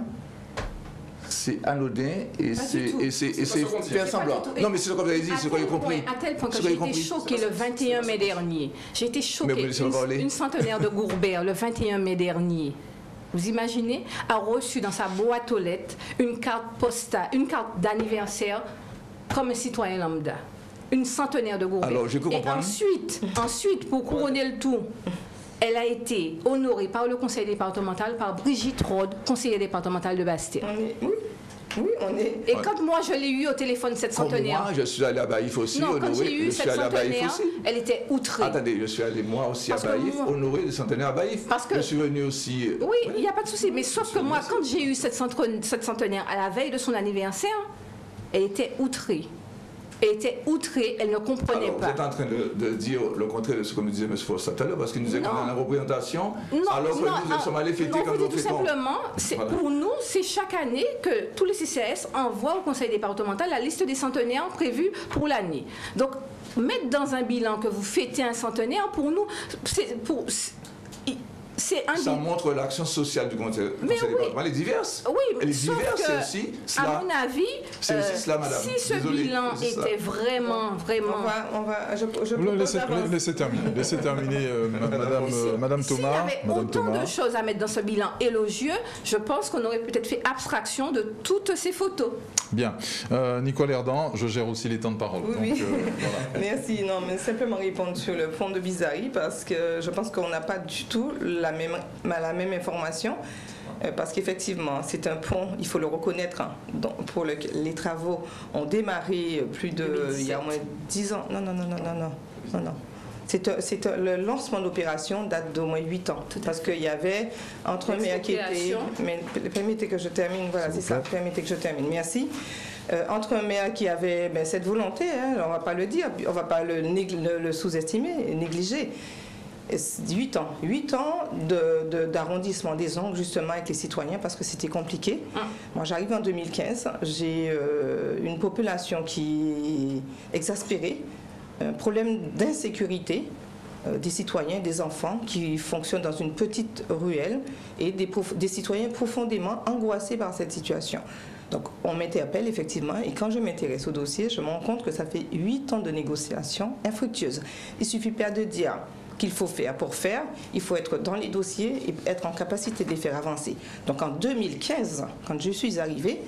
c'est anodin et c'est faire semblant. Non, mais c'est ce que vous avez dit, c'est ce que j'ai compris. À tel point que j'ai été choquée le 21 mai dernier. J'ai été choquée. Une centenaire de Gourbert, le 21 mai dernier. Vous imaginez, a reçu dans sa boîte aux lettres une carte postale, une carte d'anniversaire comme un citoyen lambda. Une centenaire de Gourbert. Alors, je peux comprendre. Et ensuite, pour couronner le tout, elle a été honorée par le conseil départemental, par Brigitte Rode, conseillère départementale de Bastia. Oui, on est... Et quand moi je l'ai eu au téléphone, cette centenaire... Moi, je suis allé à Baïf aussi, non, honoré. Quand j'ai eu cette centenaire, elle était outrée. Attendez, je suis allé moi aussi à Baïf, honoré de centenaire à Baïf. Je suis venu aussi... Oui, il n'y a pas de souci, mais sauf que moi, quand j'ai eu cette centenaire à la veille de son anniversaire, elle était outrée. Elle était outrée, elle ne comprenait pas. Vous êtes en train de dire le contraire de ce que me disait M. Fosta tout à l'heure, parce qu'il nous a donné la représentation, alors que nous sommes allés fêter quand nous tout simplement, pour nous, c'est chaque année que tous les CCAS envoient au conseil départemental la liste des centenaires prévus pour l'année. Donc, mettre dans un bilan que vous fêtez un centenaire, pour nous, ça montre l'action sociale du conseil départemental. Elle est diverse. Oui, elle est diverse, c'est aussi cela. À mon avis, c'est aussi cela, madame. Si ce bilan était vraiment... Laissez terminer, madame Thomas. S'il y avait autant de choses à mettre dans ce bilan élogieux, je pense qu'on aurait peut-être fait abstraction de toutes ces photos. Bien. Nicole Erdan, je gère aussi les temps de parole. Oui. Donc, voilà. Merci. Non, mais simplement répondre sur le pont de Bisdari, parce que je pense qu'on n'a pas du tout la même information, parce qu'effectivement, c'est un pont, il faut le reconnaître, hein, pour les travaux ont démarré il y a au moins 10 ans. Non. Le lancement d'opération date d'au moins 8 ans, parce qu'il y avait entre un maire qui était... Mais permettez que je termine, voilà, c'est ça, permettez que je termine, merci. Entre un maire qui avait cette volonté, hein, on ne va pas le dire, on ne va pas le sous-estimer, négliger. 8 ans d'arrondissement des ongles justement avec les citoyens parce que c'était compliqué. Moi j'arrive en 2015, j'ai une population qui est exaspérée, un problème d'insécurité des citoyens, des enfants qui fonctionnent dans une petite ruelle et des citoyens profondément angoissés par cette situation. Donc on m'interpelle effectivement et quand je m'intéresse au dossier, je me rends compte que ça fait 8 ans de négociations infructueuses. Il ne suffit pas de dire qu'il faut faire pour faire, il faut être dans les dossiers et être en capacité de les faire avancer. Donc en 2015, quand je suis arrivée,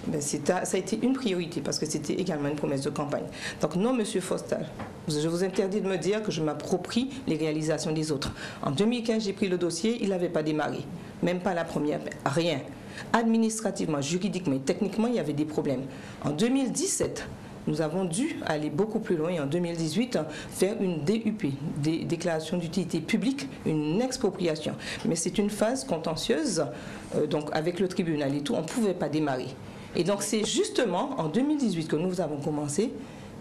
Ben, ça a été une priorité parce que c'était également une promesse de campagne. Donc non, Monsieur Fostal, je vous interdis de me dire que je m'approprie les réalisations des autres. En 2015, j'ai pris le dossier, il n'avait pas démarré. Même pas la première, rien. Administrativement, juridiquement et techniquement, il y avait des problèmes. En 2017, nous avons dû aller beaucoup plus loin et en 2018 faire une DUP, déclaration d'utilité publique, une expropriation. Mais c'est une phase contentieuse, donc avec le tribunal et tout, on ne pouvait pas démarrer. Et donc c'est justement en 2018 que nous avons commencé.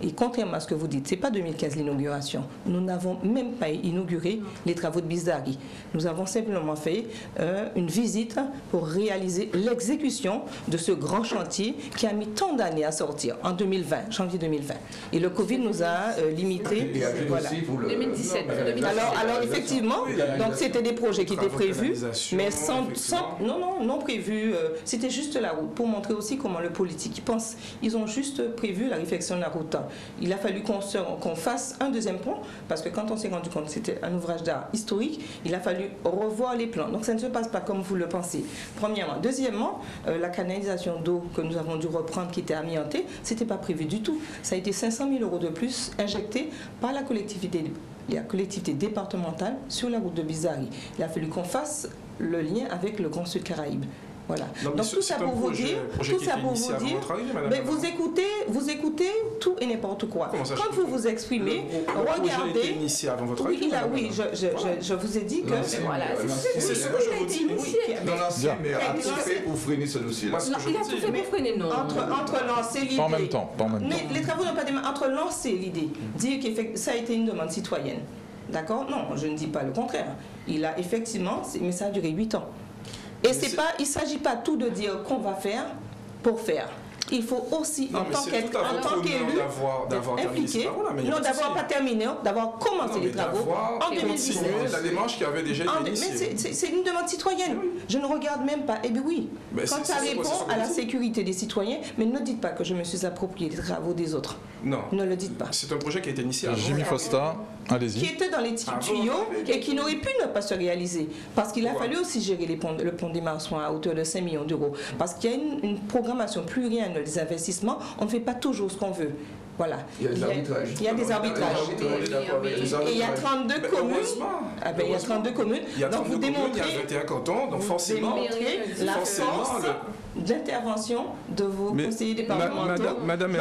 Et contrairement à ce que vous dites, ce n'est pas 2015 l'inauguration. Nous n'avons même pas inauguré les travaux de Bisdari. Nous avons simplement fait une visite pour réaliser l'exécution de ce grand chantier qui a mis tant d'années à sortir, en 2020, janvier 2020. Et le Covid nous a limité. Voilà. 2017. Alors effectivement, donc c'était des projets qui étaient prévus, mais non prévus. C'était juste la route, pour montrer aussi comment le politique pense. Ils ont juste prévu la réfection de la route. Il a fallu qu'on fasse un deuxième pont, parce que quand on s'est rendu compte que c'était un ouvrage d'art historique, il a fallu revoir les plans. Donc ça ne se passe pas comme vous le pensez, premièrement. Deuxièmement, la canalisation d'eau que nous avons dû reprendre, qui était amiantée, ce n'était pas prévu du tout. Ça a été 500 000 € de plus injectés par la collectivité départementale sur la route de Bisdari. Il a fallu qu'on fasse le lien avec le Grand Sud Caraïbe. Voilà. Non, donc tout ça pour vous dire, mais vous écoutez tout et n'importe quoi. Quand vous vous exprimez, regardez. Été initié avant votre oui, je vous ai dit que voilà, c'est ce que je vous dis. Dans l'ancien, mais a tout fait pour freiner ce dossier-là. Il a tout fait pour freiner, non. Entre lancer l'idée. Pas en même temps. Mais les travaux n'ont pas démarré. Entre lancer l'idée, dire que ça a été une demande citoyenne. D'accord? Non, je ne dis pas le contraire. Il a effectivement, mais ça a duré 8 ans. Et il ne s'agit pas tout de dire qu'on va faire pour faire. Il faut aussi, en tant qu'élu, d'avoir impliqué, non, d'avoir pas terminé, d'avoir commencé les travaux en 2017. La démarche qui avait déjà été initiée. Mais c'est une demande citoyenne. Je ne regarde même pas. Eh bien oui, quand ça répond à la sécurité des citoyens, mais ne dites pas que je me suis approprié les travaux des autres. Non. Ne le dites pas. C'est un projet qui a été initié avant. Jimmy Fosta, allez-y. Qui était dans les tuyaux et qui n'aurait pu ne pas se réaliser. Parce qu'il a fallu aussi gérer le pont des Marsouins à hauteur de 5 millions d'euros. Parce qu'il y a une programmation pluriannuelle des investissements, on ne fait pas toujours ce qu'on veut. Voilà. Il y a des arbitrages. Il y a des arbitrages. Et il y a 32 communes. Il y a 32 communes. Donc vous démontrez. Il y a 21 cantons, donc forcément. La force d'intervention de vos conseillers départementaux. Madame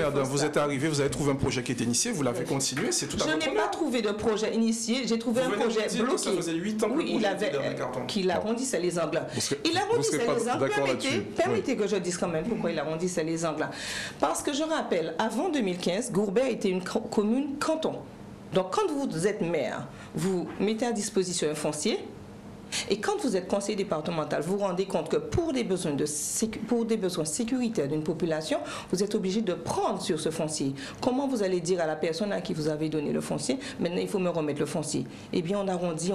Erdan, vous êtes arrivée, vous avez trouvé un projet qui est initié, vous l'avez continué, c'est tout à votre Je n'ai pas trouvé de projet initié, j'ai trouvé un projet bloqué. Ça faisait 8 ans que qu'il arrondissait les angles. Il arrondissait les angles. Permettez que je dise quand même pourquoi il arrondissait les angles. Parce que je rappelle, avant 2015, Gourbet était une commune canton. Donc quand vous êtes maire, vous mettez à disposition un foncier. Et quand vous êtes conseiller départemental, vous vous rendez compte que pour des besoins sécuritaires d'une population, vous êtes obligé de prendre sur ce foncier. Comment vous allez dire à la personne à qui vous avez donné le foncier, maintenant il faut me remettre le foncier? Eh bien on arrondit,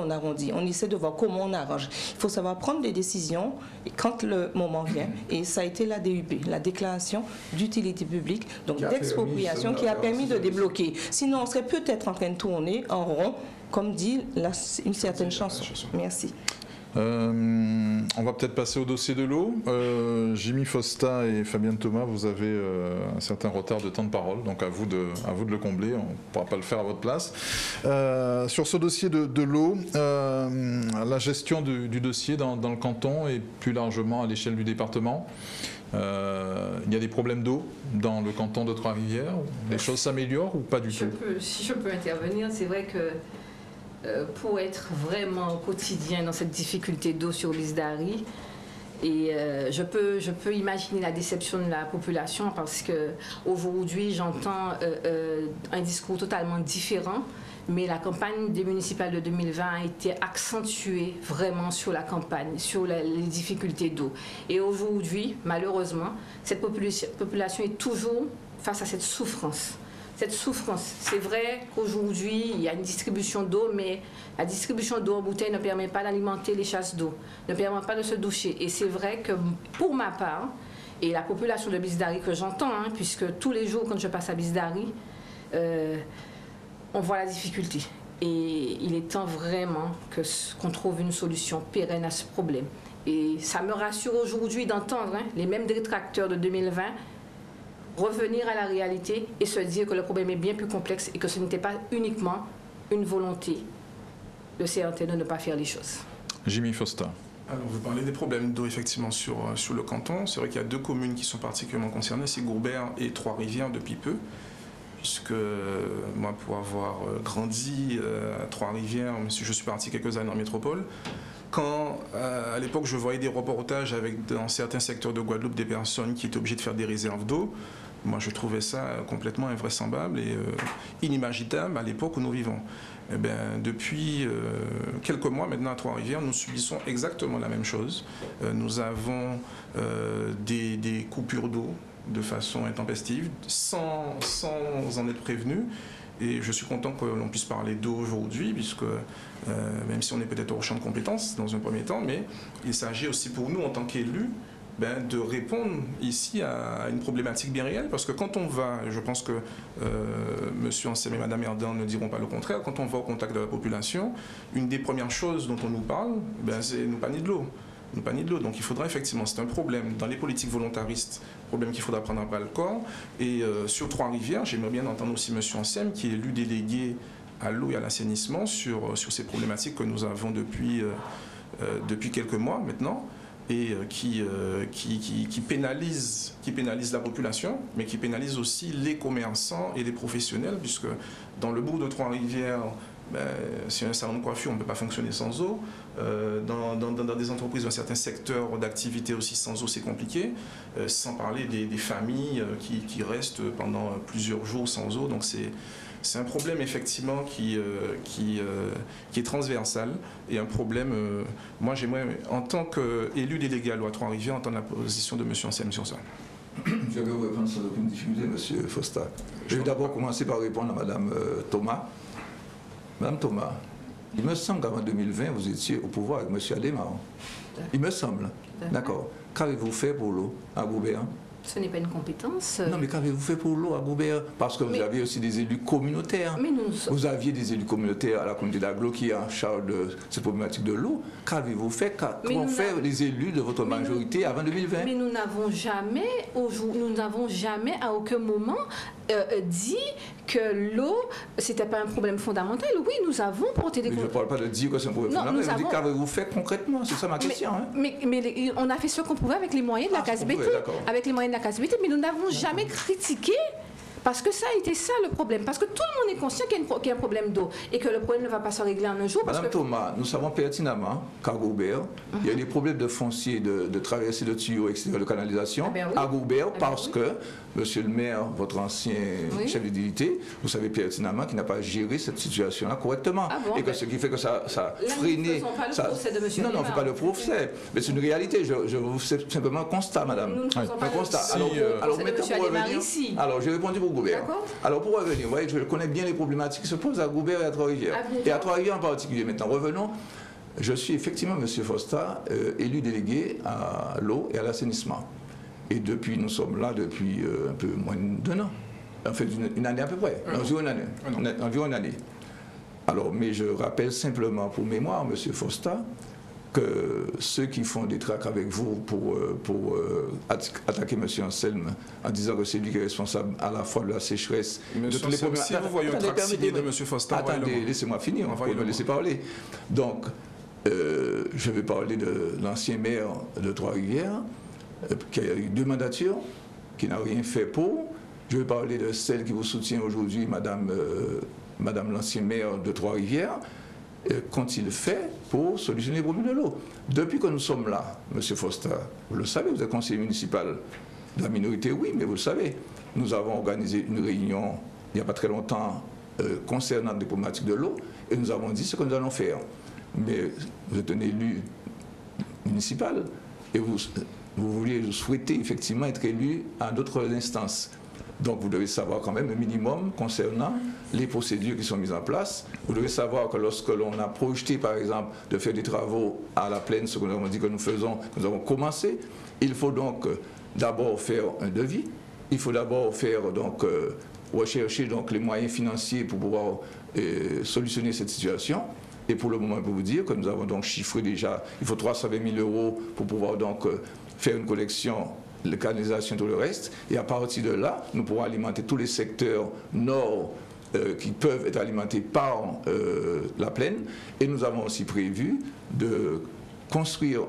on essaie de voir comment on arrange. Il faut savoir prendre des décisions quand le moment vient. Et ça a été la DUP, la déclaration d'utilité publique, donc d'expropriation, qui a permis de débloquer. Sinon on serait peut-être en train de tourner en rond, comme dit une certaine chanson. Merci. On va peut-être passer au dossier de l'eau. Jimmy Fosta et Fabienne Thomas, vous avez un certain retard de temps de parole, donc à vous de le combler, on ne pourra pas le faire à votre place. Sur ce dossier de l'eau, la gestion du dossier dans le canton et plus largement à l'échelle du département, il y a des problèmes d'eau dans le canton de Trois-Rivières. Les choses s'améliorent ou pas du tout? Si je peux intervenir, c'est vrai que pour être vraiment au quotidien dans cette difficulté d'eau sur Bisdari, et je peux imaginer la déception de la population parce que aujourd'hui j'entends un discours totalement différent, mais la campagne des municipales de 2020 a été accentuée vraiment sur la campagne, sur les difficultés d'eau. Et aujourd'hui, malheureusement, cette population est toujours face à cette souffrance. C'est vrai qu'aujourd'hui, il y a une distribution d'eau, mais la distribution d'eau en bouteille ne permet pas d'alimenter les chasses d'eau, ne permet pas de se doucher. Et c'est vrai que pour ma part, et la population de Bisdari que j'entends, puisque tous les jours quand je passe à Bisdari, on voit la difficulté. Et il est temps vraiment qu'on trouve une solution pérenne à ce problème. Et ça me rassure aujourd'hui d'entendre les mêmes détracteurs de 2020 revenir à la réalité et se dire que le problème est bien plus complexe et que ce n'était pas uniquement une volonté de CRT de ne pas faire les choses. Jimmy Foster. Alors, vous parlez des problèmes d'eau effectivement sur le canton. C'est vrai qu'il y a 2 communes qui sont particulièrement concernées, c'est Gourbert et Trois-Rivières depuis peu. Puisque moi, pour avoir grandi à Trois-Rivières, je suis parti quelques années en métropole, quand à l'époque je voyais des reportages avec dans certains secteurs de Guadeloupe des personnes qui étaient obligées de faire des réserves d'eau, moi je trouvais ça complètement invraisemblable et inimaginable à l'époque où nous vivons. Eh bien, depuis quelques mois maintenant à Trois-Rivières, nous subissons exactement la même chose. Nous avons des coupures d'eau de façon intempestive, sans en être prévenu. Et je suis content que l'on puisse parler d'eau aujourd'hui, puisque même si on est peut-être hors champ de compétences dans un premier temps, mais il s'agit aussi pour nous en tant qu'élus de répondre ici à une problématique bien réelle, parce que quand on va, je pense que Monsieur Anselme et Madame Erdan ne diront pas le contraire, quand on va au contact de la population, une des premières choses dont on nous parle, c'est nous panier de l'eau. Nous panier de l'eau. Donc il faudra effectivement, c'est un problème dans les politiques volontaristes, problème qu'il faudra prendre à bras le corps. Et sur Trois-Rivières, j'aimerais bien entendre aussi M. Anselme, qui est élu délégué à l'eau et à l'assainissement, sur ces problématiques que nous avons depuis quelques mois maintenant, et qui pénalise la population, mais qui pénalise aussi les commerçants et les professionnels, puisque dans le bourg de Trois-Rivières, si un salon de coiffure, on ne peut pas fonctionner sans eau. Dans des entreprises, dans certains secteurs d'activité aussi, sans eau, c'est compliqué. Sans parler des familles qui restent pendant plusieurs jours sans eau. Donc c'est un problème effectivement qui est transversal et un problème. Moi, j'aimerais, en tant qu'élu délégué à loi Trois-Rivières, entendre la position de M. Anselme sur ça. Je vais vous répondre sans aucune difficulté, M. Foster. Je vais d'abord commencer par répondre à Mme Thomas. Madame Thomas, il me semble qu'avant 2020, vous étiez au pouvoir avec M. Adémar. Il me semble. D'accord. Qu'avez-vous fait pour l'eau à Gourbert? Ce n'est pas une compétence. Non, mais qu'avez-vous fait pour l'eau à Gourbert? Parce que vous aviez aussi des élus communautaires. Mais vous aviez des élus communautaires à la communauté d'Aglo qui est en charge de cette problématique de l'eau. Qu'avez-vous fait? Qu'ont fait les élus de votre majorité avant 2020? Mais nous n'avons jamais à aucun moment dit que l'eau, c'était pas un problème fondamental. Oui, nous avons porté des... Mais je ne parle pas de dire que c'est un problème fondamental. Je dis qu'avez-vous fait concrètement? C'est ça ma question. Mais on a fait ce qu'on pouvait avec les moyens de la CASBT. Avec les moyens de la CASBT, mais nous n'avons jamais critiqué. Parce que ça a été ça le problème. Parce que tout le monde est conscient qu'il y a un problème d'eau et que le problème ne va pas se régler en un jour. Madame Thomas, nous savons pertinemment qu'à Gourbert, il y a des problèmes de foncier, de traversée de tuyaux extérieurs de canalisation à Gourbert parce que Monsieur le maire, votre ancien chef d'unité, vous savez pertinemment qu'il n'a pas géré cette situation-là correctement. Et que ce qui fait que ça a freiné... Nous ne faisons pas le procès de monsieur Non, on ne fait pas le procès. Mais c'est une réalité. Je vous fais simplement un constat, madame. Nous ne faisons pas un constat. Alors, maintenant, pour revenir... Alors, j'ai répondu pour Gourbert. Alors, pour revenir, vous voyez, je connais bien les problématiques qui se posent à Gourbert et à Trois-Rivières. Et à Trois-Rivières en particulier. Maintenant, revenons. Je suis effectivement, M. Foster, élu délégué à l'eau et à l'assainissement. Et depuis, nous sommes là depuis un peu moins d'1 an. En fait, une année à peu près. Environ une année. Alors, mais je rappelle simplement pour mémoire, M. Foster, que ceux qui font des tracts avec vous pour attaquer M. Anselme en disant que c'est lui qui est responsable à la fois de la sécheresse... de tous les problèmes. Si vous voyez un tract signé de M. Foster... Attendez, laissez-moi finir, on va me laisser parler. Donc, je vais parler de l'ancien maire de Trois-Rivières, qui a eu 2 mandatures, qui n'a rien fait pour. Je vais parler de celle qui vous soutient aujourd'hui, Madame l'ancienne maire de Trois-Rivières. Qu'ont-ils fait pour solutionner les problèmes de l'eau? Depuis que nous sommes là, M. Foster, vous le savez, vous êtes conseiller municipal de la minorité, oui, mais vous le savez, nous avons organisé une réunion il n'y a pas très longtemps concernant les problématiques de l'eau et nous avons dit ce que nous allons faire. Mais vous êtes un élu municipal et vous souhaitez effectivement être élu à d'autres instances. Donc vous devez savoir quand même un minimum concernant les procédures qui sont mises en place. Vous devez savoir que lorsque l'on a projeté par exemple de faire des travaux à la plaine, ce que nous avons dit que nous faisons, que nous avons commencé, il faut donc d'abord faire un devis, il faut d'abord faire donc rechercher donc les moyens financiers pour pouvoir solutionner cette situation. Et pour le moment, je peux vous dire que nous avons donc chiffré déjà, il faut 320 000 € pour pouvoir donc faire une collection, la canalisation et tout le reste. Et à partir de là, nous pourrons alimenter tous les secteurs nord qui peuvent être alimentés par la plaine. Et nous avons aussi prévu de construire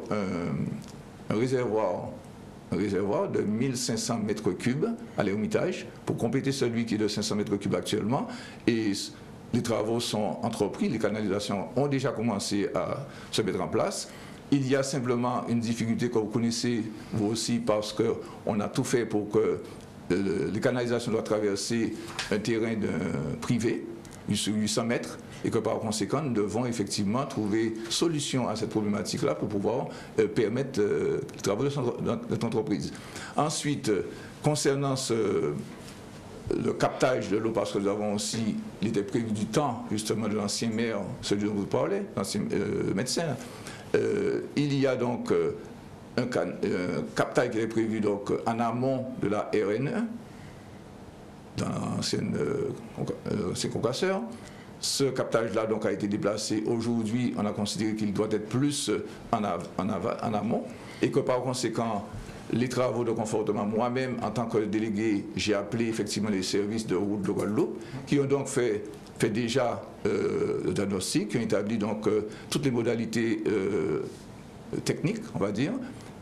un réservoir de 1500 mètres cubes à l'Ermitage pour compléter celui qui est de 500 mètres cubes actuellement. Et les travaux sont entrepris, les canalisations ont déjà commencé à se mettre en place. Il y a simplement une difficulté que vous connaissez, vous aussi, parce qu'on a tout fait pour que les canalisations doivent traverser un terrain privé, sur 800 mètres, et que par conséquent, nous devons effectivement trouver solution à cette problématique-là pour pouvoir permettre les travaux de cette entreprise. Ensuite, concernant le captage de l'eau, parce que nous avons aussi, il était prévu du temps justement de l'ancien maire, celui dont vous parlez, l'ancien médecin, il y a donc un captage qui est prévu donc en amont de la RN1, dans l'ancien concasseur. Ce captage-là donc a été déplacé. Aujourd'hui, on a considéré qu'il doit être plus en amont et que par conséquent, les travaux de confortement, moi-même, en tant que délégué, j'ai appelé effectivement les services de route de Guadeloupe qui ont donc fait déjà le diagnostic, qui ont établi donc toutes les modalités techniques, on va dire.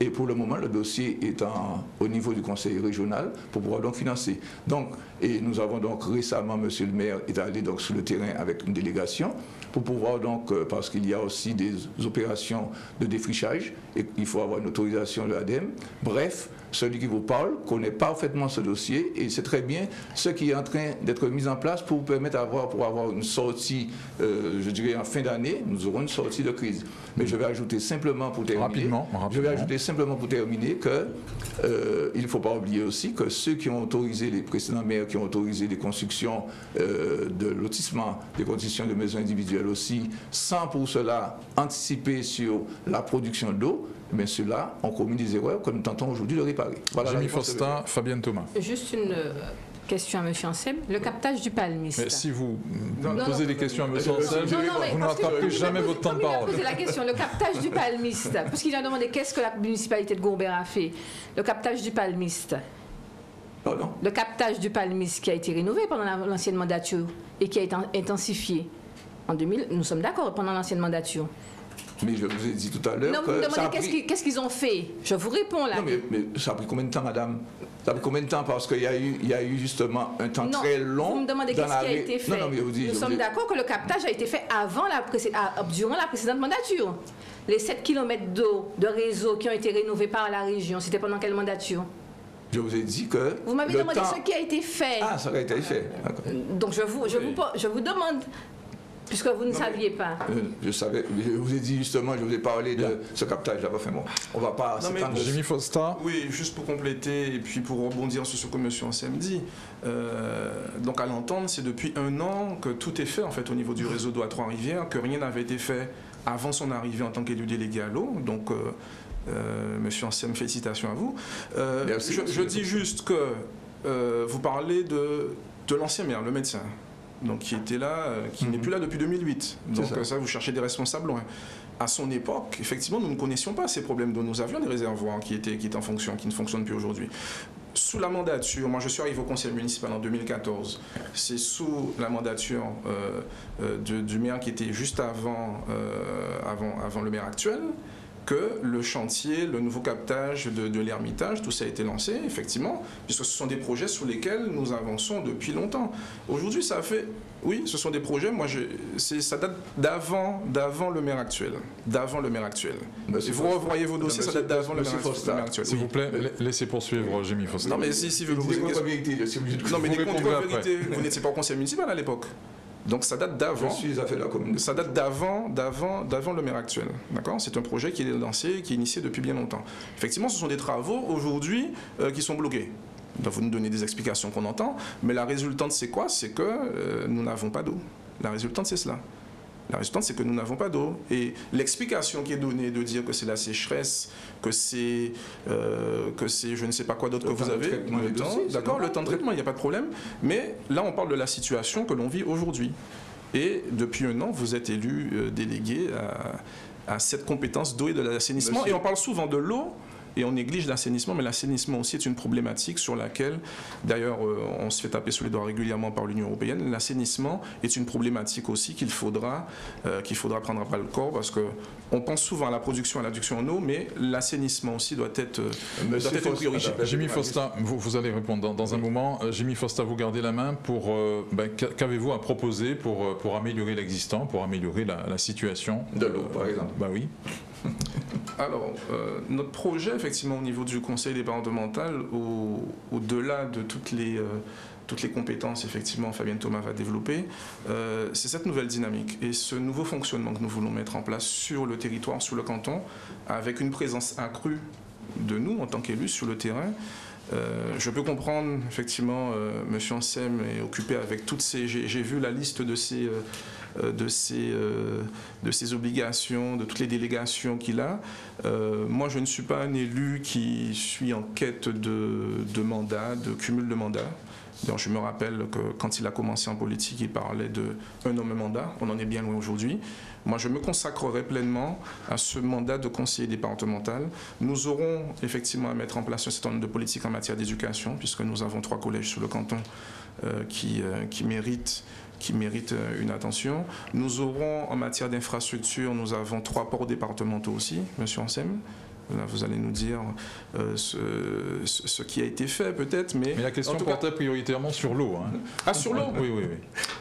Et pour le moment, le dossier est au niveau du conseil régional pour pouvoir donc financer. Et nous avons donc récemment, monsieur le maire est allé donc sur le terrain avec une délégation pour pouvoir donc, parce qu'il y a aussi des opérations de défrichage et qu'il faut avoir une autorisation de l'ADEME. Bref, celui qui vous parle connaît parfaitement ce dossier et c'est très bien ce qui est en train d'être mis en place pour permettre pour avoir une sortie, je dirais en fin d'année, nous aurons une sortie de crise. Mais je vais ajouter simplement pour terminer, rapidement. Je vais ajouter simplement pour terminer que il ne faut pas oublier aussi que ceux qui ont autorisé, les précédents maires qui ont autorisé des constructions de lotissement, des constructions de maisons individuelles aussi, sans pour cela anticiper sur la production d'eau, mais ceux-là ont commis des erreurs que nous tentons aujourd'hui de réparer. Voilà. Jimmy Fosta, Fabienne Thomas. Juste une question à M. Ansem. Le captage du palmiste. Mais si vous posez des questions à M. Ansem, vous ne rattraperez jamais votre temps de parole. Il a posé la question, le captage du palmiste, parce qu'il a demandé qu'est-ce que la municipalité de Gourbert a fait. Le captage du palmiste. Pardon? Le captage du palmiste qui a été rénové pendant l'ancienne mandature et qui a été intensifié en 2000. Nous sommes d'accord pendant l'ancienne mandature. Mais je vous ai dit tout à l'heure. Non, vous me demandez qu'est-ce qu'ils ont fait. Je vous réponds là. Non, mais ça a pris combien de temps, madame? Ça a pris combien de temps? Parce qu'il y a eu justement un temps très long. Vous me demandez qu'est-ce qui a été fait. Non, mais nous sommes d'accord que le captage a été fait durant la précédente mandature. Les 7 km d'eau de réseau qui ont été rénovés par la région, c'était pendant quelle mandature? Je vous ai dit que. Vous m'avez demandé ce qui a été fait. Ah, ça a été fait. Donc je vous demande. Puisque vous ne saviez pas. Je savais. Je vous ai dit justement, je vous ai parlé de ce captage là-bas. Enfin bon, on ne va pas s'étendre. Jimmy Fosta. Oui, juste pour compléter et puis pour rebondir sur ce que M. Ansem dit. Donc à l'entendre, c'est depuis 1 an que tout est fait en fait au niveau du réseau d'eau à Trois-Rivières, que rien n'avait été fait avant son arrivée en tant qu'élu délégué à l'eau. Donc Monsieur Ansem, félicitations à vous. Merci, je dis juste que vous parlez de l'ancien maire, le médecin. Donc qui était là, qui n'est plus là depuis 2008. Donc ça, vous cherchez des responsables loin. À son époque, effectivement, nous ne connaissions pas ces problèmes d'eau. Nous avions des réservoirs qui étaient en fonction, qui ne fonctionnent plus aujourd'hui. Sous la mandature, moi je suis arrivé au conseil municipal en 2014, c'est sous la mandature du maire qui était juste avant le maire actuel, que le chantier, le nouveau captage de l'Ermitage, tout ça a été lancé, effectivement, puisque ce sont des projets sur lesquels nous avançons depuis longtemps. Aujourd'hui, ça a fait... Oui, ce sont des projets, ça date d'avant le maire actuel. D'avant le maire actuel. Si vous revoyez vos dossiers, ça date d'avant le maire actuel. S'il vous plaît, laissez poursuivre Jimmy Fosta. Non, mais si vous posez une question... Non, mais des contre-vérités, vous n'étiez pas au conseil municipal à l'époque. Donc ça date d'avant. Je suis affaire de la commune. Ça date d'avant le maire actuel. D'accord ? C'est un projet qui est lancé, qui est initié depuis bien longtemps. Effectivement, ce sont des travaux aujourd'hui qui sont bloqués. Donc vous nous donnez des explications qu'on entend, mais la résultante c'est quoi ? C'est que nous n'avons pas d'eau. La résultante c'est cela. La résultante, c'est que nous n'avons pas d'eau. Et l'explication qui est donnée de dire que c'est la sécheresse, que c'est je ne sais pas quoi d'autre que vous avez, d'accord, le temps de traitement, il n'y a pas de problème. Mais là, on parle de la situation que l'on vit aujourd'hui. Et depuis un an, vous êtes élu délégué à cette compétence d'eau et de l'assainissement. Et on parle souvent de l'eau, et on néglige l'assainissement, mais l'assainissement aussi est une problématique sur laquelle, d'ailleurs, on se fait taper sur les doigts régulièrement par l'Union européenne. L'assainissement est une problématique aussi qu'il faudra prendre à bras le corps, parce qu'on pense souvent à la production, à l'adduction en eau, mais l'assainissement aussi doit être une priorité. Jimmy Fosta, vous allez répondre dans un moment. Jimmy Fosta, vous gardez la main pour... qu'avez-vous à proposer pour améliorer l'existant, pour améliorer la situation de l'eau, par exemple? Bah oui. Alors, notre projet, effectivement, au niveau du conseil départemental, au-delà de toutes les compétences, effectivement, Fabienne Thomas va développer, c'est cette nouvelle dynamique et ce nouveau fonctionnement que nous voulons mettre en place sur le territoire, sur le canton, avec une présence accrue de nous, en tant qu'élus, sur le terrain. Je peux comprendre, effectivement, M. Ansem est occupé avec toutes ces... J'ai vu la liste de ses obligations, de toutes les délégations qu'il a. Moi, je ne suis pas un élu qui suis en quête de mandat, de cumul de mandats. D'ailleurs, je me rappelle que quand il a commencé en politique, il parlait d'un homme mandat. On en est bien loin aujourd'hui. Moi, je me consacrerai pleinement à ce mandat de conseiller départemental. Nous aurons effectivement à mettre en place un certain nombre de politiques en matière d'éducation, puisque nous avons 3 collèges sur le canton qui méritent une attention. Nous aurons en matière d'infrastructure, nous avons 3 ports départementaux aussi, M. Ansem. Là, vous allez nous dire ce qui a été fait peut-être, mais la question portait prioritairement sur l'eau. Hein. Ah, sur l'eau? Oui.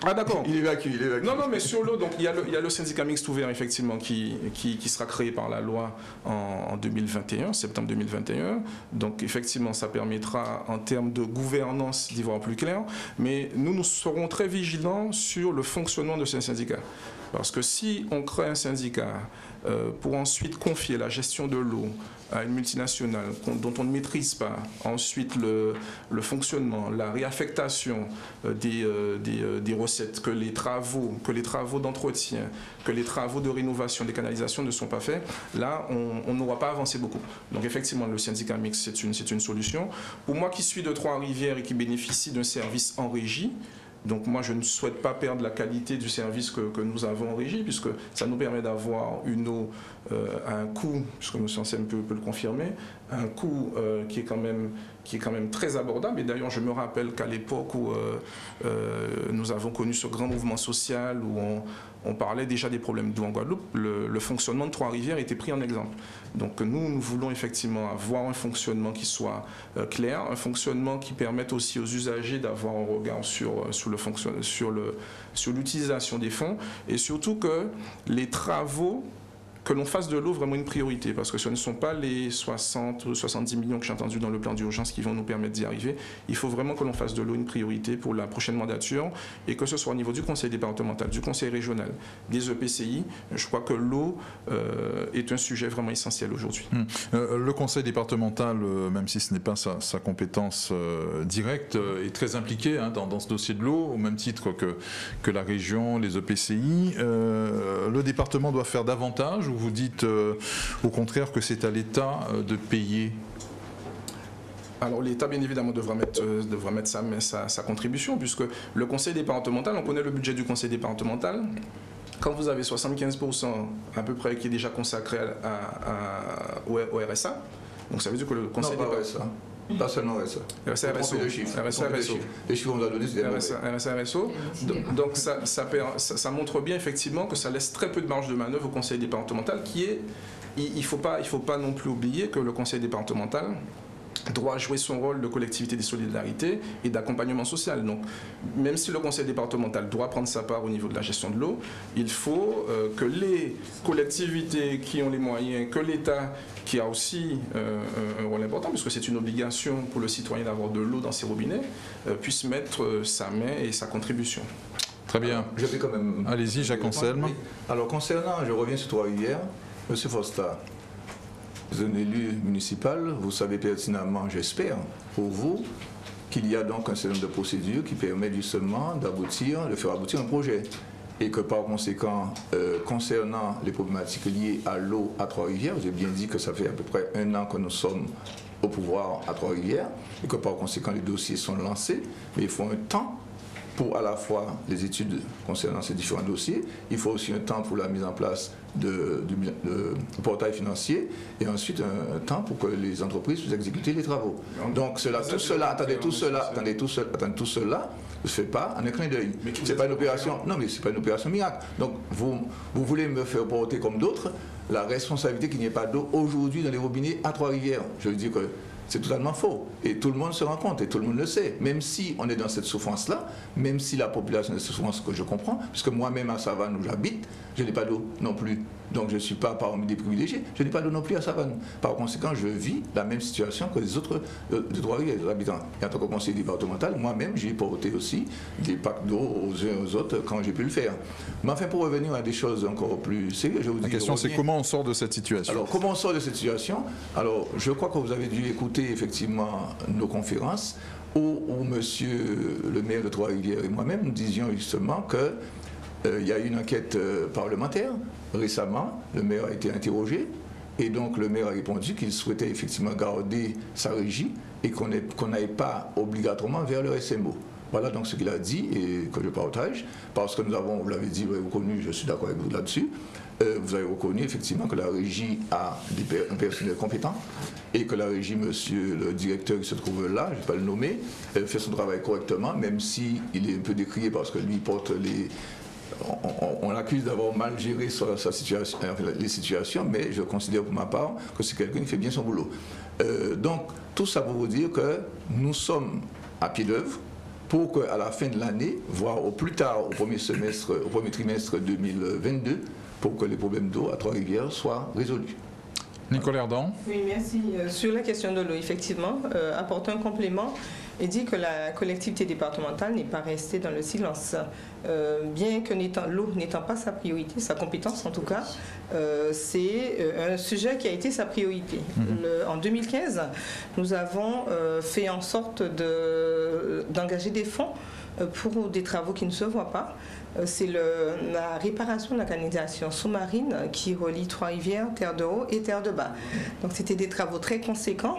Ah, d'accord. Il évacue. Non, mais sur l'eau, donc il y a le syndicat mixte ouvert, effectivement, qui sera créé par la loi en 2021, septembre 2021. Donc, effectivement, ça permettra, en termes de gouvernance, d'y voir plus clair. Mais nous serons très vigilants sur le fonctionnement de ce syndicat. Parce que si on crée un syndicat pour ensuite confier la gestion de l'eau à une multinationale dont on ne maîtrise pas, ensuite le fonctionnement, la réaffectation des recettes, que les travaux d'entretien, que les travaux de rénovation des canalisations ne sont pas faits, là on n'aura pas avancé beaucoup. Donc effectivement le syndicat mixte c'est une solution. Pour moi qui suis de Trois-Rivières et qui bénéficie d'un service en régie, donc moi, je ne souhaite pas perdre la qualité du service que nous avons en régie, puisque ça nous permet d'avoir une eau à un coût, puisque M. Ansem peut le confirmer, un coût qui est quand même très abordable. Et d'ailleurs, je me rappelle qu'à l'époque où nous avons connu ce grand mouvement social, où on parlait déjà des problèmes d'eau en Guadeloupe, le fonctionnement de Trois-Rivières était pris en exemple. Donc nous voulons effectivement avoir un fonctionnement qui soit clair, un fonctionnement qui permette aussi aux usagers d'avoir un regard sur l'utilisation des fonds, et surtout que les travaux, que l'on fasse de l'eau vraiment une priorité, parce que ce ne sont pas les 60 ou 70 millions que j'ai entendus dans le plan d'urgence qui vont nous permettre d'y arriver. Il faut vraiment que l'on fasse de l'eau une priorité pour la prochaine mandature, et que ce soit au niveau du conseil départemental, du conseil régional, des EPCI. Je crois que l'eau est un sujet vraiment essentiel aujourd'hui. Le conseil départemental, même si ce n'est pas sa compétence directe, est très impliqué dans ce dossier de l'eau, au même titre que la région, les EPCI. Le département doit faire davantage, ou vous dites au contraire que c'est à l'État de payer? Alors l'État, bien évidemment, devra mettre sa contribution, puisque le conseil départemental, on connaît le budget du conseil départemental. Quand vous avez 75% à peu près qui est déjà consacré au RSA, donc ça veut dire que le conseil départemental... Pas seulement RSA. RSA-RSO. Les chiffres qu'on nous a donnés, c'est RSA-RSO. Donc ça montre bien effectivement que ça laisse très peu de marge de manœuvre au conseil départemental, qui est... Il ne faut pas non plus oublier que le conseil départemental doit jouer son rôle de collectivité des solidarités et d'accompagnement social. Donc, même si le conseil départemental doit prendre sa part au niveau de la gestion de l'eau, il faut que les collectivités qui ont les moyens, que l'État, qui a aussi un rôle important, puisque c'est une obligation pour le citoyen d'avoir de l'eau dans ses robinets, puisse mettre sa main et sa contribution. Très bien. Alors, je vais quand même... Allez-y, Jacques Anselme. Alors, concernant, je reviens sur Trois-Rivières, M. Fosta, vous êtes un élu municipal, vous savez pertinemment, j'espère, pour vous, qu'il y a donc un certain nombre de procédures qui permettent justement de faire aboutir un projet. Et que par conséquent, concernant les problématiques liées à l'eau à Trois-Rivières, vous avez bien dit que ça fait à peu près 1 an que nous sommes au pouvoir à Trois-Rivières, et que par conséquent les dossiers sont lancés, mais il faut un temps pour à la fois les études concernant ces différents dossiers, il faut aussi un temps pour la mise en place du portail financier et ensuite un temps pour que les entreprises puissent exécuter les travaux. Donc tout cela ne se fait pas en un clin d'œil. C'est pas une opération, non mais c'est pas une opération miracle. Donc vous voulez me faire porter comme d'autres la responsabilité qu'il n'y ait pas d'eau aujourd'hui dans les robinets à Trois-Rivières. Je veux dire que c'est totalement faux. Et tout le monde se rend compte, et tout le monde le sait. Même si on est dans cette souffrance-là, même si la population est dans cette souffrance que je comprends, puisque moi-même à Savane où j'habite, je n'ai pas d'eau non plus. Donc je ne suis pas parmi des privilégiés, je n'ai pas d'eau non plus à Savane. Par conséquent, je vis la même situation que les autres de Trois-Rivières, les habitants. Et en tant que conseiller départemental, moi-même, j'ai porté aussi des packs d'eau aux uns et aux autres quand j'ai pu le faire. Mais enfin, pour revenir à des choses encore plus sérieuses, je vous dis... La question, c'est comment on sort de cette situation? Alors, comment on sort de cette situation? Alors, je crois que vous avez dû écouter effectivement nos conférences où monsieur le maire de Trois-Rivières et moi-même nous disions justement que il y a eu une enquête parlementaire récemment, le maire a été interrogé et donc le maire a répondu qu'il souhaitait effectivement garder sa régie et qu'on n'aille pas obligatoirement vers le SMO. Voilà donc ce qu'il a dit et que je partage, parce que nous avons, vous l'avez dit, vous l'avez reconnu, je suis d'accord avec vous là-dessus, vous avez reconnu effectivement que la régie a un personnel compétent et que la régie, monsieur le directeur qui se trouve là, je ne vais pas le nommer, fait son travail correctement, même s'il est un peu décrié parce que lui porte les... On l'accuse d'avoir mal géré sa situation, les situations, mais je considère pour ma part que c'est quelqu'un qui fait bien son boulot. Donc, tout ça pour vous dire que nous sommes à pied d'œuvre pour qu'à la fin de l'année, voire au plus tard, au premier trimestre 2022, pour que les problèmes d'eau à Trois-Rivières soient résolus. Nicole Erdan. Oui, merci. Sur la question de l'eau, effectivement, apporter un complément et dit que la collectivité départementale n'est pas restée dans le silence. Bien que l'eau n'étant pas sa priorité, sa compétence en tout cas, c'est un sujet qui a été sa priorité. En 2015, nous avons fait en sorte d'engager des fonds pour des travaux qui ne se voient pas. C'est la réparation de la canalisation sous-marine qui relie Trois-Rivières, Terre de Haut et Terre de Bas. Donc c'était des travaux très conséquents.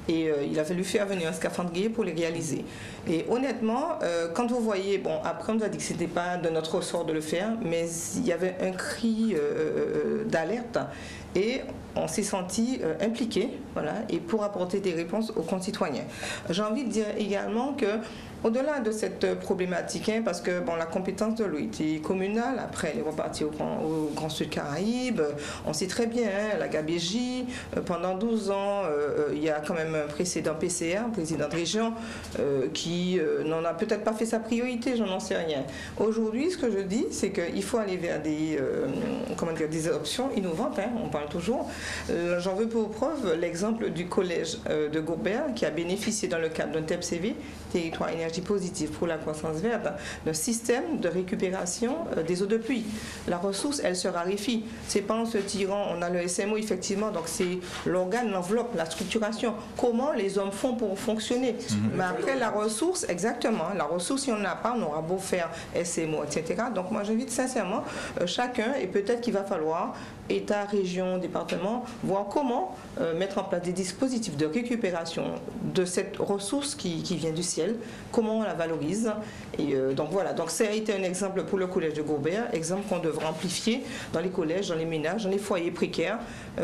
Et il a fallu faire venir un scaphandrier pour les réaliser. Et honnêtement, quand vous voyez, bon, après on nous a dit que ce n'était pas de notre ressort de le faire, mais il y avait un cri d'alerte et on s'est senti impliqué, voilà, et pour apporter des réponses aux concitoyens. J'ai envie de dire également que au-delà de cette problématique, parce que bon, la compétence de l'eau était communale, après elle est repartie au Grand Sud Caraïbes, on sait très bien, la Gabégie, pendant 12 ans, il y a quand même un précédent PCA, président de région, qui n'en a peut-être pas fait sa priorité, j'en sais rien. Aujourd'hui, ce que je dis, c'est qu'il faut aller vers des options innovantes, on parle toujours. J'en veux pour preuve l'exemple du collège de Gourbert, qui a bénéficié dans le cadre d'un TEPCV, territoire énergie positive pour la croissance verte, d'un système de récupération des eaux de pluie. La ressource, elle se raréfie. C'est pas en se tirant, on a le SMO effectivement, donc c'est l'organe, l'enveloppe, la structuration. Comment les hommes font pour fonctionner? Mais après la ressource, exactement, la ressource, si on n'a pas, on aura beau faire SMO, etc. Donc moi j'invite sincèrement chacun, et peut-être qu'il va falloir État, région, département, voir comment mettre en place des dispositifs de récupération de cette ressource qui vient du ciel, comment on la valorise. Et donc voilà, donc ça a été un exemple pour le collège de Gourbert, exemple qu'on devrait amplifier dans les collèges, dans les ménages, dans les foyers précaires,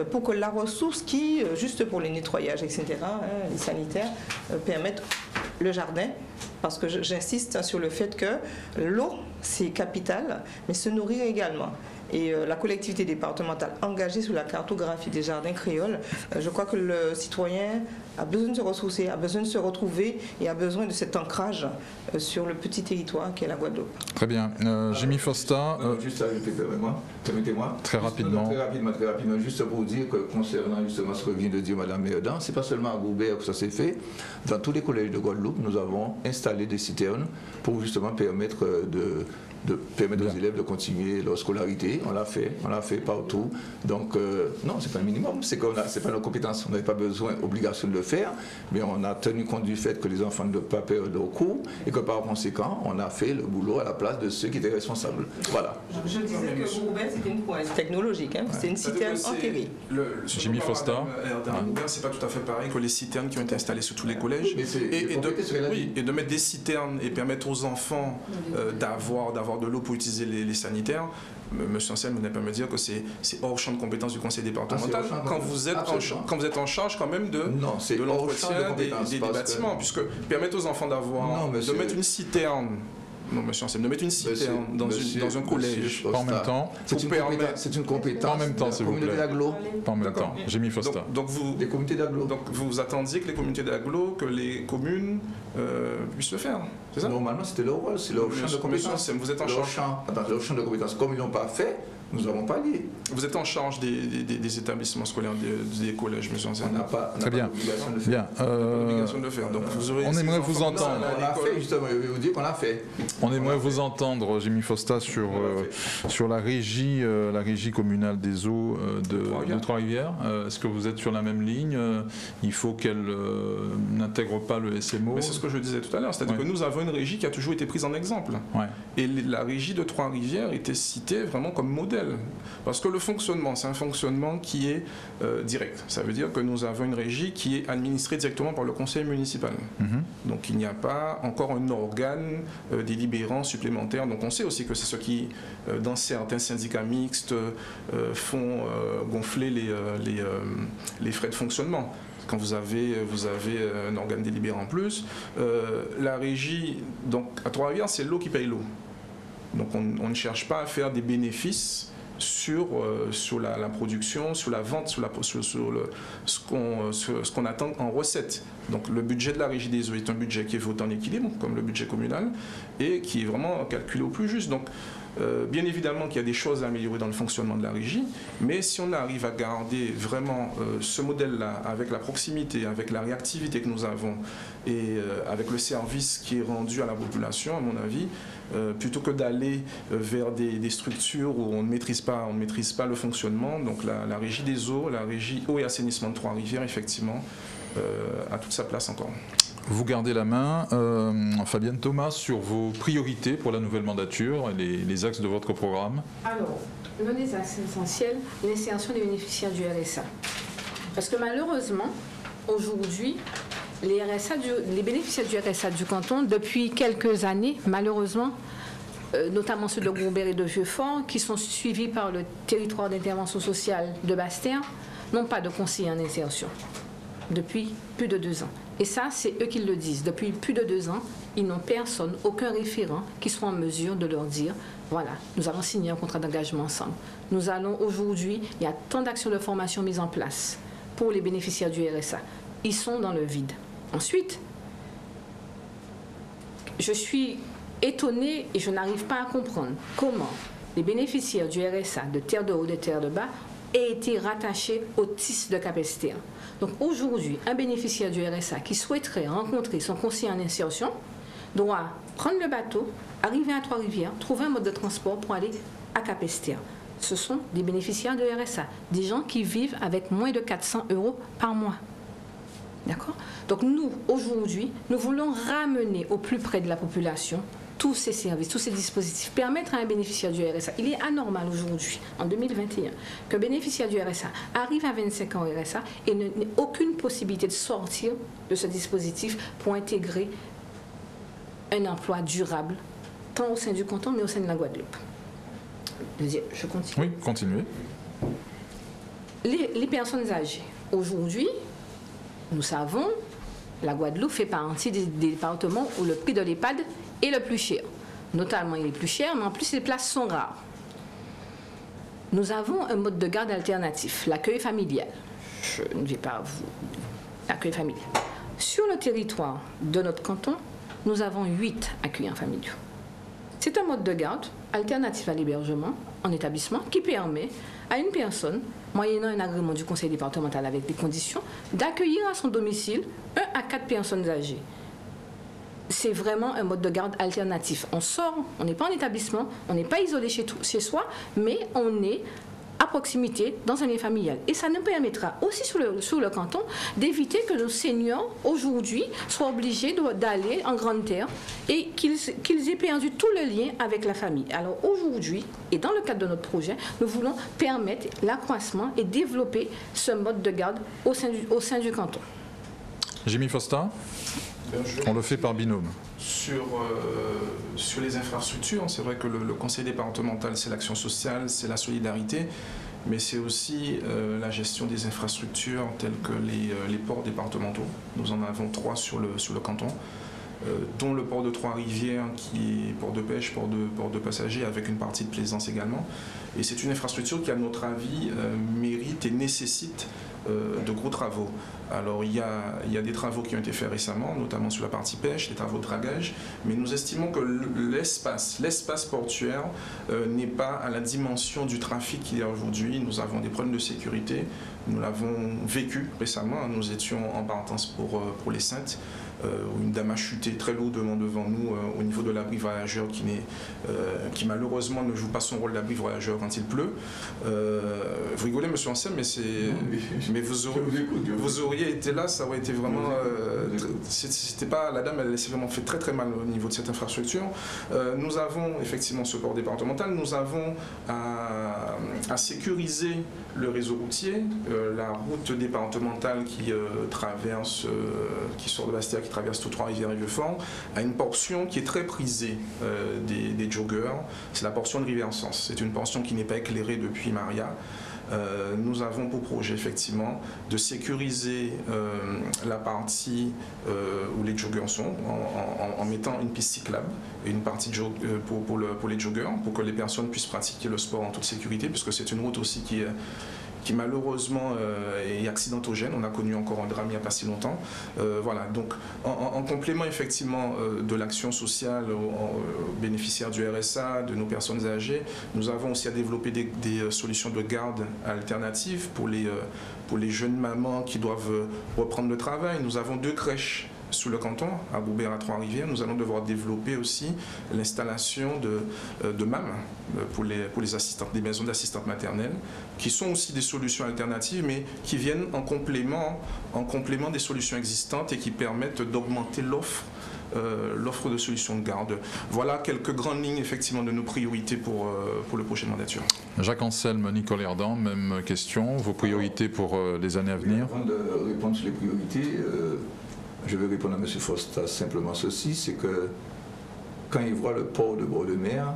pour que la ressource qui, juste pour les nettoyages, etc., les sanitaires, permette le jardin. Parce que j'insiste sur le fait que l'eau, c'est capital, mais se nourrir également. Et la collectivité départementale engagée sur la cartographie des jardins créoles, je crois que le citoyen a besoin de se ressourcer, a besoin de se retrouver et a besoin de cet ancrage sur le petit territoire qu'est la Guadeloupe. Très bien. Jimmy Fosta. Juste à ajouter, permettez-moi. Très rapidement. Très rapidement, juste pour vous dire que concernant justement ce que vient de dire Mme Erdan, ce n'est pas seulement à Gourbert que ça s'est fait. Dans tous les collèges de Guadeloupe, nous avons installé des citernes pour justement permettre de permettre aux élèves de continuer leur scolarité. On l'a fait partout. Donc, non, c'est pas un minimum, c'est pas nos compétences. On n'avait pas besoin, obligation de le faire, mais on a tenu compte du fait que les enfants ne doivent pas perdre leur cours et que par conséquent, on a fait le boulot à la place de ceux qui étaient responsables. Voilà. Je disais que Gourben, c'était une prouesse technologique, hein. C'est une citerne enterrée. Jimmy Foster. C'est pas tout à fait pareil que les citernes qui ont été installées sur tous les collèges. Et de mettre des citernes et permettre aux enfants d'avoir de l'eau pour utiliser les sanitaires. Monsieur Anselme, vous n'allez pas me dire que c'est hors champ de compétences du conseil départemental quand vous êtes en charge quand même de l'entretien des bâtiments, puisque permettre aux enfants de mettre une citerne. Non, monsieur Anselme, de mettre une citerne dans un collège. En même temps, c'est une compétence. En même temps, s'il vous plaît. En même temps, Jimmy Foster. Les comités d'agglo. Donc vous attendiez que les comités d'agglo, que les communes puissent le faire, c'est ça? Normalement, c'était leur rôle, c'est leur champ de compétences. Vous êtes en charge. Leur champ de compétences. Comme ils n'ont pas fait, nous n'avons pas lié. Vous êtes en charge des établissements scolaires, des collèges, monsieur Anselme. On n'a pas l'obligation de le faire. L'obligation de le faire. Donc vous aurez on aimerait vous entendre. On l'a fait, justement, je vais vous dire qu'on l'a fait. On aimerait vous entendre, Jimmy Foster, sur la régie communale des eaux de Trois-Rivières. Est-ce que vous êtes sur la même ligne? Il faut qu'elle n'intègre pas le SMO. Mais c'est ce que je disais tout à l'heure, c'est-à-dire que nous avons une régie qui a toujours été prise en exemple. Ouais. Et la régie de Trois-Rivières était citée vraiment comme modèle. Parce que le fonctionnement, c'est un fonctionnement qui est direct. Ça veut dire que nous avons une régie qui est administrée directement par le conseil municipal. Donc il n'y a pas encore un organe délibérant supplémentaire. Donc on sait aussi que c'est ce qui, dans certains syndicats mixtes, font gonfler les frais de fonctionnement. Quand vous avez un organe délibérant en plus, la régie, donc à Trois-Rivières, c'est l'eau qui paye l'eau. Donc on ne cherche pas à faire des bénéfices sur la production, sur la vente, sur ce qu'on attend en recettes. Donc le budget de la régie des eaux est un budget qui est voté en équilibre, comme le budget communal, et qui est vraiment calculé au plus juste. Donc bien évidemment qu'il y a des choses à améliorer dans le fonctionnement de la régie, mais si on arrive à garder vraiment ce modèle-là, avec la proximité, avec la réactivité que nous avons, et avec le service qui est rendu à la population, à mon avis, plutôt que d'aller vers des structures où on ne maîtrise pas le fonctionnement, donc la régie des eaux, la régie eau et assainissement de Trois-Rivières, effectivement, a toute sa place encore. Vous gardez la main, Fabienne Thomas, sur vos priorités pour la nouvelle mandature et les axes de votre programme. Alors, l'un des axes essentiels, l'insertion des bénéficiaires du RSA. Parce que malheureusement, aujourd'hui, les bénéficiaires du RSA du canton, depuis quelques années, malheureusement, notamment ceux de Gourbert et de Vieux-Fort, qui sont suivis par le territoire d'intervention sociale de Basse-Terre, n'ont pas de conseiller en insertion depuis plus de 2 ans. Et ça, c'est eux qui le disent. Depuis plus de 2 ans, ils n'ont personne, aucun référent qui soit en mesure de leur dire, voilà, nous allons signer un contrat d'engagement ensemble. Nous allons aujourd'hui, il y a tant d'actions de formation mises en place pour les bénéficiaires du RSA. Ils sont dans le vide. Ensuite, je suis étonnée et je n'arrive pas à comprendre comment les bénéficiaires du RSA de Terre de Haut et de Terre de Bas aient été rattachés au TIS de Capesterre. Donc aujourd'hui, un bénéficiaire du RSA qui souhaiterait rencontrer son conseiller en insertion doit prendre le bateau, arriver à Trois-Rivières, trouver un mode de transport pour aller à Capesterre. Ce sont des bénéficiaires de RSA, des gens qui vivent avec moins de 400 € par mois. D'accord? Donc nous, aujourd'hui, nous voulons ramener au plus près de la population tous ces services, tous ces dispositifs, permettre à un bénéficiaire du RSA. Il est anormal aujourd'hui, en 2021, qu'un bénéficiaire du RSA arrive à 25 ans au RSA et n'ait aucune possibilité de sortir de ce dispositif pour intégrer un emploi durable, tant au sein du canton, mais au sein de la Guadeloupe. Je continue. Oui, continuez. Les personnes âgées, aujourd'hui, nous savons, la Guadeloupe fait partie des départements où le prix de l'EHPAD est le plus cher. Notamment, il est plus cher, mais en plus, les places sont rares. Nous avons un mode de garde alternatif, l'accueil familial. Je ne vais pas vous... L'accueil familial. Sur le territoire de notre canton, nous avons 8 accueillants familiaux. C'est un mode de garde alternatif à l'hébergement en établissement qui permet à une personne, moyennant un agrément du conseil départemental avec des conditions, d'accueillir à son domicile 1 à 4 personnes âgées. c'est vraiment un mode de garde alternatif. On sort, on n'est pas en établissement, on n'est pas isolé chez soi, mais on est à proximité dans un lien familial. Et ça nous permettra aussi sur le canton d'éviter que nos seniors, aujourd'hui, soient obligés d'aller en grande terre et qu'ils aient perdu tout le lien avec la famille. Alors aujourd'hui, et dans le cadre de notre projet, nous voulons permettre l'accroissement et développer ce mode de garde au sein du canton. Jimmy Fosta, on le fait par binôme. Sur les infrastructures, c'est vrai que le conseil départemental, c'est l'action sociale, c'est la solidarité, mais c'est aussi la gestion des infrastructures telles que les ports départementaux. Nous en avons 3 sur le canton, dont le port de Trois-Rivières qui est port de pêche, port de passagers, avec une partie de plaisance également. Et c'est une infrastructure qui, à notre avis, mérite et nécessite de gros travaux. Alors il y a des travaux qui ont été faits récemment, notamment sur la partie pêche, des travaux de dragage, mais nous estimons que l'espace portuaire n'est pas à la dimension du trafic qu'il y a aujourd'hui. Nous avons des problèmes de sécurité, nous l'avons vécu récemment, nous étions en partance pour les Saintes, où une dame a chuté très lourdement devant nous au niveau de l'abri voyageur qui malheureusement ne joue pas son rôle d'abri voyageur quand il pleut. Vous rigolez, monsieur Anselme, mais vous auriez été là, ça aurait été vraiment... c'était pas, la dame, elle s'est vraiment fait très très mal au niveau de cette infrastructure. Nous avons effectivement ce port départemental, nous avons à sécuriser le réseau routier, la route départementale qui sort de Bastia, qui traverse tout Trois-Rivières et Vieux-Fort, a une portion qui est très prisée des joggers, c'est la portion de Rivière-Sens. C'est une portion qui n'est pas éclairée depuis Maria. Nous avons pour projet effectivement de sécuriser la partie où les joggers sont en mettant une piste cyclable et une partie pour les joggers, pour que les personnes puissent pratiquer le sport en toute sécurité, puisque c'est une route aussi qui malheureusement est accidentogène. On a connu encore un drame il n'y a pas si longtemps. Voilà, donc en complément effectivement de l'action sociale aux bénéficiaires du RSA, de nos personnes âgées, nous avons aussi à développer des solutions de garde alternatives pour les jeunes mamans qui doivent reprendre le travail. Nous avons 2 crèches sous le canton, à Boubert, à Trois-Rivières. Nous allons devoir développer aussi l'installation de MAM pour les assistantes, des maisons d'assistantes maternelles, qui sont aussi des solutions alternatives, mais qui viennent en complément des solutions existantes et qui permettent d'augmenter l'offre de solutions de garde. Voilà quelques grandes lignes effectivement de nos priorités pour le prochain mandature. Jacques Anselme, Nicole Herdan, même question. Vos priorités pour les années à venir? Avant de répondre sur les priorités, je vais répondre à M. Fosta simplement ceci, c'est que quand il voit le port de bord de mer,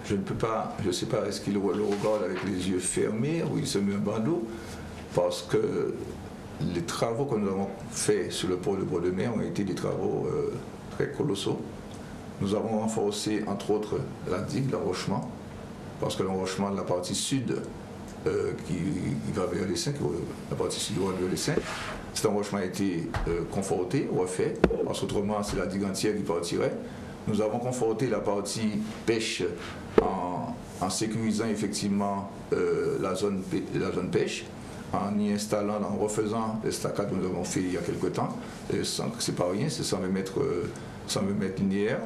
je ne sais pas, est-ce qu'il le regarde avec les yeux fermés ou il se met un bandeau, parce que les travaux que nous avons faits sur le port de bord de mer ont été des travaux très colossaux. Nous avons renforcé entre autres la digue, l'enrochement, parce que l'enrochement de la partie sud qui va vers les Saints, la partie sud-ouest vers les Saints, cet enrochement a été conforté, refait, parce qu'autrement c'est la digue entière qui partirait. Nous avons conforté la partie pêche en sécurisant effectivement la zone pêche, en y installant, en refaisant les stacades que nous avons fait il y a quelque temps. C'est pas rien, c'est 120 mètres linéaires.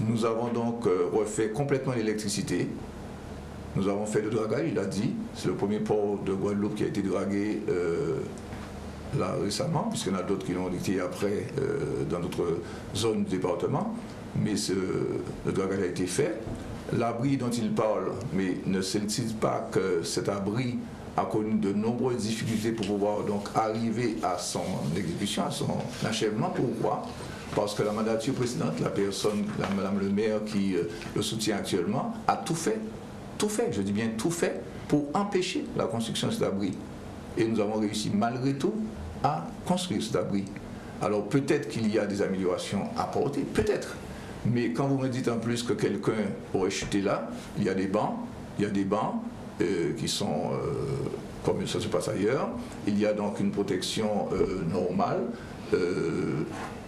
Nous avons donc refait complètement l'électricité. Nous avons fait le dragage, il a dit. C'est le premier port de Guadeloupe qui a été dragué là récemment, puisqu'il y en a d'autres qui l'ont été après dans d'autres zones du département. Mais le dragage a été fait. L'abri dont il parle, mais ne sait-il pas que cet abri a connu de nombreuses difficultés pour pouvoir donc arriver à son exécution, à son achèvement. Pourquoi? Parce que la mandature précédente, la personne, Madame le maire qui le soutient actuellement, a tout fait, je dis bien tout fait, pour empêcher la construction de cet abri. Et nous avons réussi malgré tout à construire cet abri. Alors peut-être qu'il y a des améliorations à apporter, peut-être. Mais quand vous me dites en plus que quelqu'un aurait chuté là, il y a des bancs, qui sont comme ça se passe ailleurs. Il y a donc une protection normale.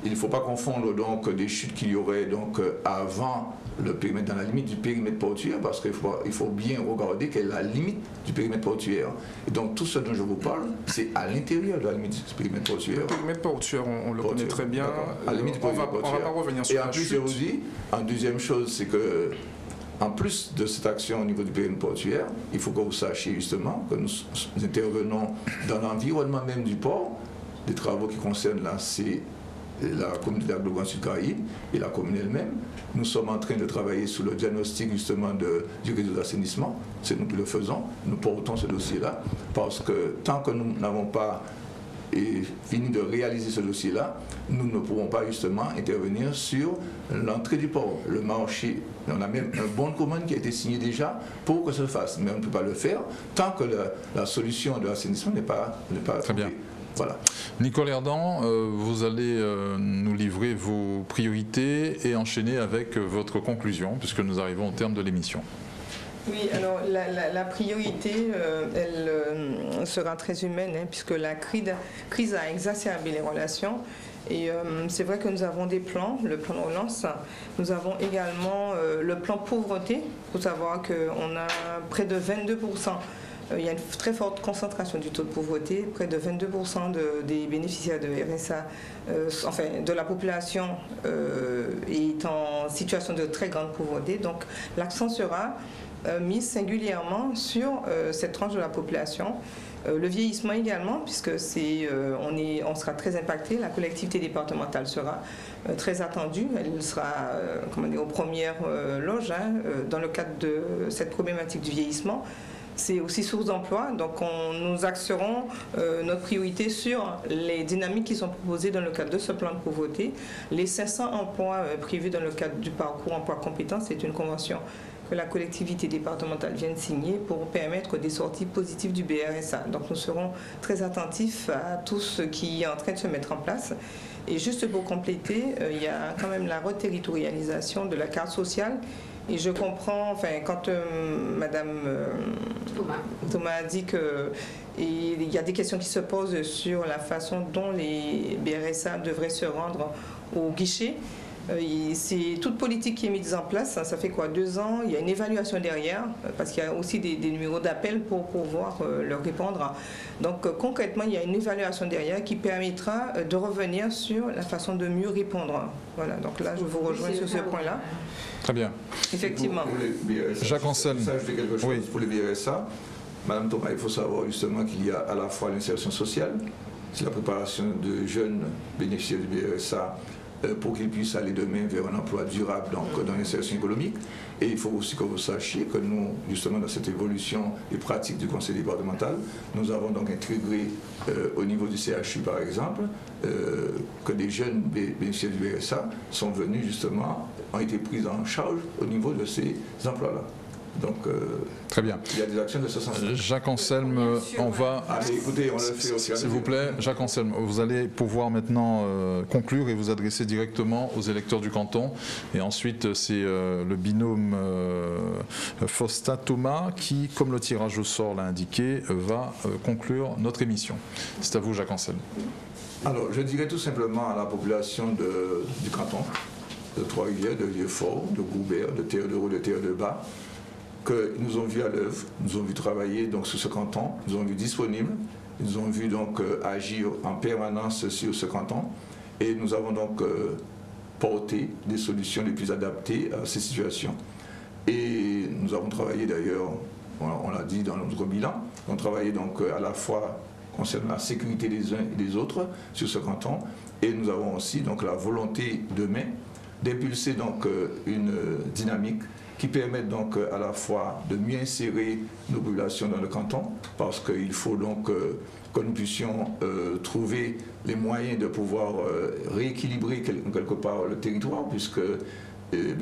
il ne faut pas confondre donc des chutes qu'il y aurait donc avant le périmètre, dans la limite du périmètre portuaire, parce qu'il faut bien regarder quelle est la limite du périmètre portuaire. Et donc tout ce dont je vous parle, c'est à l'intérieur de la limite du périmètre portuaire. Le périmètre portuaire, on le connaît très bien. À la limite du périmètre portuaire. On va pas revenir sur et en la plus, chute. je vous dis, en deuxième chose, c'est que en plus de cette action au niveau du périmètre portuaire, il faut que vous sachiez justement que nous intervenons dans l'environnement même du port, des travaux qui concernent la communauté d'agglomération Sud-Caraïbe et la commune elle-même. Nous sommes en train de travailler sur le diagnostic justement du réseau d'assainissement. C'est nous qui le faisons. Nous portons ce dossier-là parce que tant que nous n'avons pas fini de réaliser ce dossier-là, nous ne pourrons pas justement intervenir sur l'entrée du port, le marché. On a même un bon de commande qui a été signé déjà pour que ça se fasse, mais on ne peut pas le faire tant que la solution de l'assainissement n'est pas Très bien. Voilà. Nicole Herdan, vous allez nous livrer vos priorités et enchaîner avec votre conclusion, puisque nous arrivons au terme de l'émission. Oui, alors la priorité, elle sera très humaine, hein, puisque la crise a exacerbé les relations. Et c'est vrai que nous avons des plans, le plan de relance. Nous avons également le plan pauvreté. Il faut savoir qu'on a près de 22%. Il y a une très forte concentration du taux de pauvreté. Près de 22% des bénéficiaires de RSA, enfin de la population, est en situation de très grande pauvreté. Donc l'accent sera mis singulièrement sur cette tranche de la population. Le vieillissement également, puisque on sera très impacté. La collectivité départementale sera très attendue. Elle sera aux premières loges dans le cadre de cette problématique du vieillissement. C'est aussi source d'emploi, donc nous axerons notre priorité sur les dynamiques qui sont proposées dans le cadre de ce plan de pauvreté. Les 500 emplois prévus dans le cadre du parcours emploi compétences, c'est une convention que la collectivité départementale vient de signer pour permettre des sorties positives du BRSA. Donc nous serons très attentifs à tout ce qui est en train de se mettre en place. Et juste pour compléter, il y a quand même la reterritorialisation de la carte sociale. Et je comprends, enfin, quand Madame Thomas a dit qu'il y a des questions qui se posent sur la façon dont les BRSA devraient se rendre au guichet. C'est toute politique qui est mise en place, ça fait quoi, 2 ans, il y a une évaluation derrière, parce qu'il y a aussi des numéros d'appel pour pouvoir leur répondre. Donc concrètement, il y a une évaluation derrière qui permettra de revenir sur la façon de mieux répondre. Voilà, donc là, je vous rejoins sur ce point-là. Très bien. Effectivement. Jacques Anselme. Ça, je fais quelque chose pour les BRSA. Madame Thomas, il faut savoir justement qu'il y a à la fois l'insertion sociale, c'est la préparation de jeunes bénéficiaires du BRSA pour qu'ils puissent aller demain vers un emploi durable donc, dans l'insertion économique. Et il faut aussi que vous sachiez que nous, justement, dans cette évolution des pratiques du conseil départemental, nous avons donc intégré au niveau du CHU, par exemple, que des jeunes bénéficiaires du BRSA sont venus, justement, ont été pris en charge au niveau de ces emplois-là. Donc, très bien. Il y a des actions de ce sens. Jacques Anselme, on va... Allez, écoutez, on le fait aussi. S'il vous plaît, Jacques Anselme, vous allez pouvoir maintenant conclure et vous adresser directement aux électeurs du canton. Et ensuite, c'est le binôme Fosta-Thomas qui, comme le tirage au sort l'a indiqué, va conclure notre émission. C'est à vous, Jacques Anselme. Alors, je dirais tout simplement à la population du canton, de Trois-Rivières, de Vieux-Fort, de Goubert, de Terre-de-Haut, de Terre-de-Bas, qu'ils nous ont vus à l'œuvre, nous ont vu travailler donc, sur ce canton, nous ont vu disponibles, nous ont vu donc agir en permanence sur ce canton et nous avons donc porté des solutions les plus adaptées à ces situations. Et nous avons travaillé d'ailleurs, on l'a dit dans notre bilan, on travaillait donc à la fois concernant la sécurité des uns et des autres sur ce canton et nous avons aussi donc la volonté demain d'impulser donc une dynamique qui permettent donc à la fois de mieux insérer nos populations dans le canton, parce qu'il faut donc que nous puissions trouver les moyens de pouvoir rééquilibrer quelque part le territoire, puisque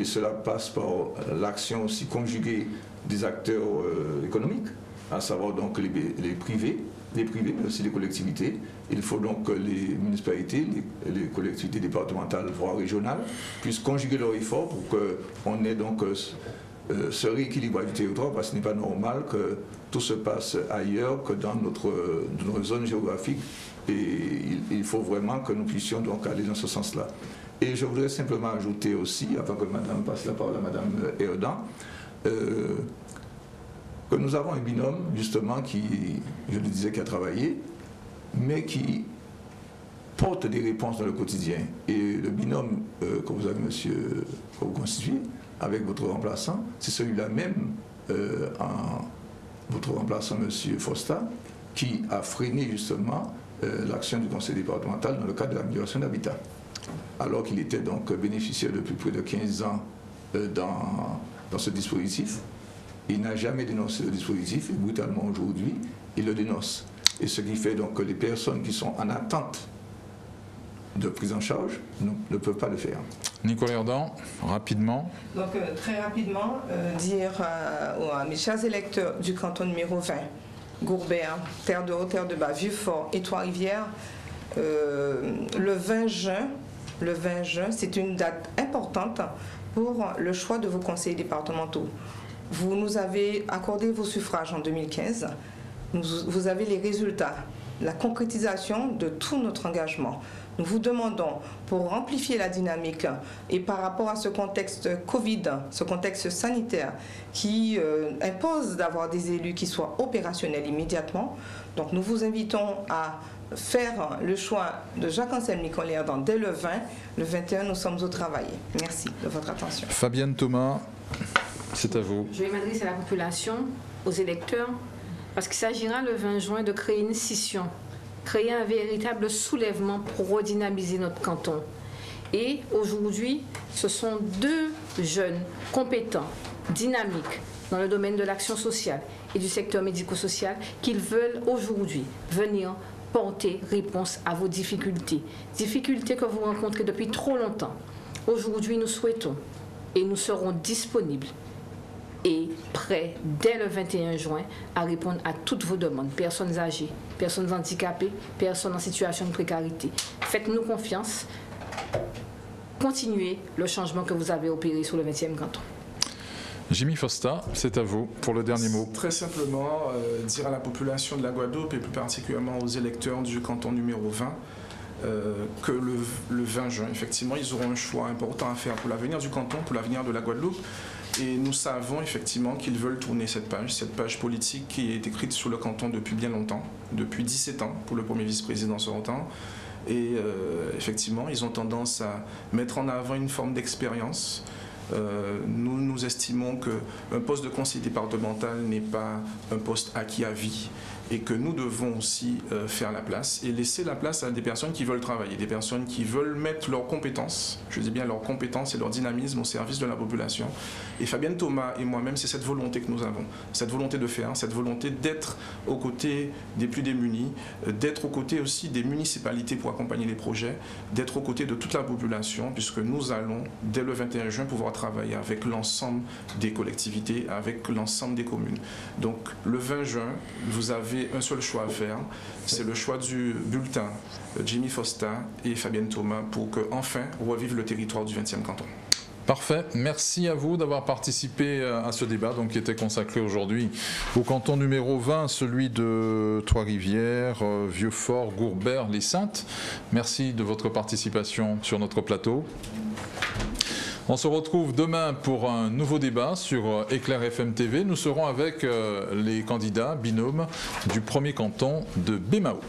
cela passe par l'action aussi conjuguée des acteurs économiques, à savoir donc les privés, mais aussi les collectivités. Il faut donc que les municipalités, les collectivités départementales, voire régionales, puissent conjuguer leurs efforts pour qu'on ait donc ce rééquilibrage du territoire, parce que ce n'est pas normal que tout se passe ailleurs que dans notre zone géographique. Et il faut vraiment que nous puissions donc aller dans ce sens-là. Et je voudrais simplement ajouter aussi, avant que Madame passe la parole à Madame Erdan, que nous avons un binôme, justement, qui, je le disais, qui a travaillé, mais qui porte des réponses dans le quotidien. Et le binôme que vous avez, monsieur, que vous constituez, avec votre remplaçant, c'est celui-là même, votre remplaçant, monsieur Fosta, qui a freiné justement l'action du conseil départemental dans le cadre de l'amélioration de l'habitat. Alors qu'il était donc bénéficiaire depuis plus de 15 ans dans ce dispositif. Il n'a jamais dénoncé le dispositif et brutalement aujourd'hui, il le dénonce. Et ce qui fait donc que les personnes qui sont en attente de prise en charge ne peuvent pas le faire. Nicolas Erdan, rapidement. Donc très rapidement, dire à mes chers électeurs du canton numéro 20, Gourbert, Terre de Haut, Terre de Bas, Vieux-Fort et Trois-Rivières, le 20 juin, c'est une date importante pour le choix de vos conseillers départementaux. Vous nous avez accordé vos suffrages en 2015. Vous avez les résultats, la concrétisation de tout notre engagement. Nous vous demandons, pour amplifier la dynamique et par rapport à ce contexte Covid, ce contexte sanitaire qui impose d'avoir des élus qui soient opérationnels immédiatement, donc nous vous invitons à faire le choix de Jacques-Anselme Nicolas Erdan dès le 20. Le 21, nous sommes au travail. Merci de votre attention. Fabienne Thomas, c'est à vous. Je vais m'adresser à la population, aux électeurs, parce qu'il s'agira le 20 juin de créer une scission, créer un véritable soulèvement pour redynamiser notre canton. Et aujourd'hui, ce sont 2 jeunes compétents, dynamiques, dans le domaine de l'action sociale et du secteur médico-social, qu'ils veulent aujourd'hui venir porter réponse à vos difficultés. Difficultés que vous rencontrez depuis trop longtemps. Aujourd'hui, nous souhaitons et nous serons disponibles et prêts dès le 21 juin à répondre à toutes vos demandes. Personnes âgées, personnes handicapées, personnes en situation de précarité. Faites-nous confiance. Continuez le changement que vous avez opéré sur le 20e canton. Jimmy Fosta, c'est à vous pour le dernier mot. Très simplement, dire à la population de la Guadeloupe et plus particulièrement aux électeurs du canton numéro 20 que le 20 juin, effectivement, ils auront un choix important à faire pour l'avenir du canton, pour l'avenir de la Guadeloupe. Et nous savons effectivement qu'ils veulent tourner cette page politique qui est écrite sur le canton depuis bien longtemps, depuis 17 ans pour le premier vice-président sortant. Et effectivement, ils ont tendance à mettre en avant une forme d'expérience. Nous estimons qu'un poste de conseiller départemental n'est pas un poste acquis à vie et que nous devons aussi faire la place et laisser la place à des personnes qui veulent travailler, des personnes qui veulent mettre leurs compétences, je dis bien leurs compétences et leur dynamisme au service de la population. Et Fabienne Thomas et moi-même, c'est cette volonté que nous avons, cette volonté de faire, cette volonté d'être aux côtés des plus démunis, d'être aux côtés aussi des municipalités pour accompagner les projets, d'être aux côtés de toute la population, puisque nous allons, dès le 21 juin, pouvoir travailler avec l'ensemble des collectivités, avec l'ensemble des communes. Donc, le 20 juin, vous avez un seul choix à faire, c'est le choix du bulletin Jimmy Fosta et Fabienne Thomas pour que enfin revive le territoire du 20e canton. Parfait. Merci à vous d'avoir participé à ce débat donc, qui était consacré aujourd'hui au canton numéro 20, celui de Trois-Rivières, Vieux-Fort, Gourbert, Les Saintes. Merci de votre participation sur notre plateau. On se retrouve demain pour un nouveau débat sur Éclair FM TV. Nous serons avec les candidats binômes du premier canton de Bémao.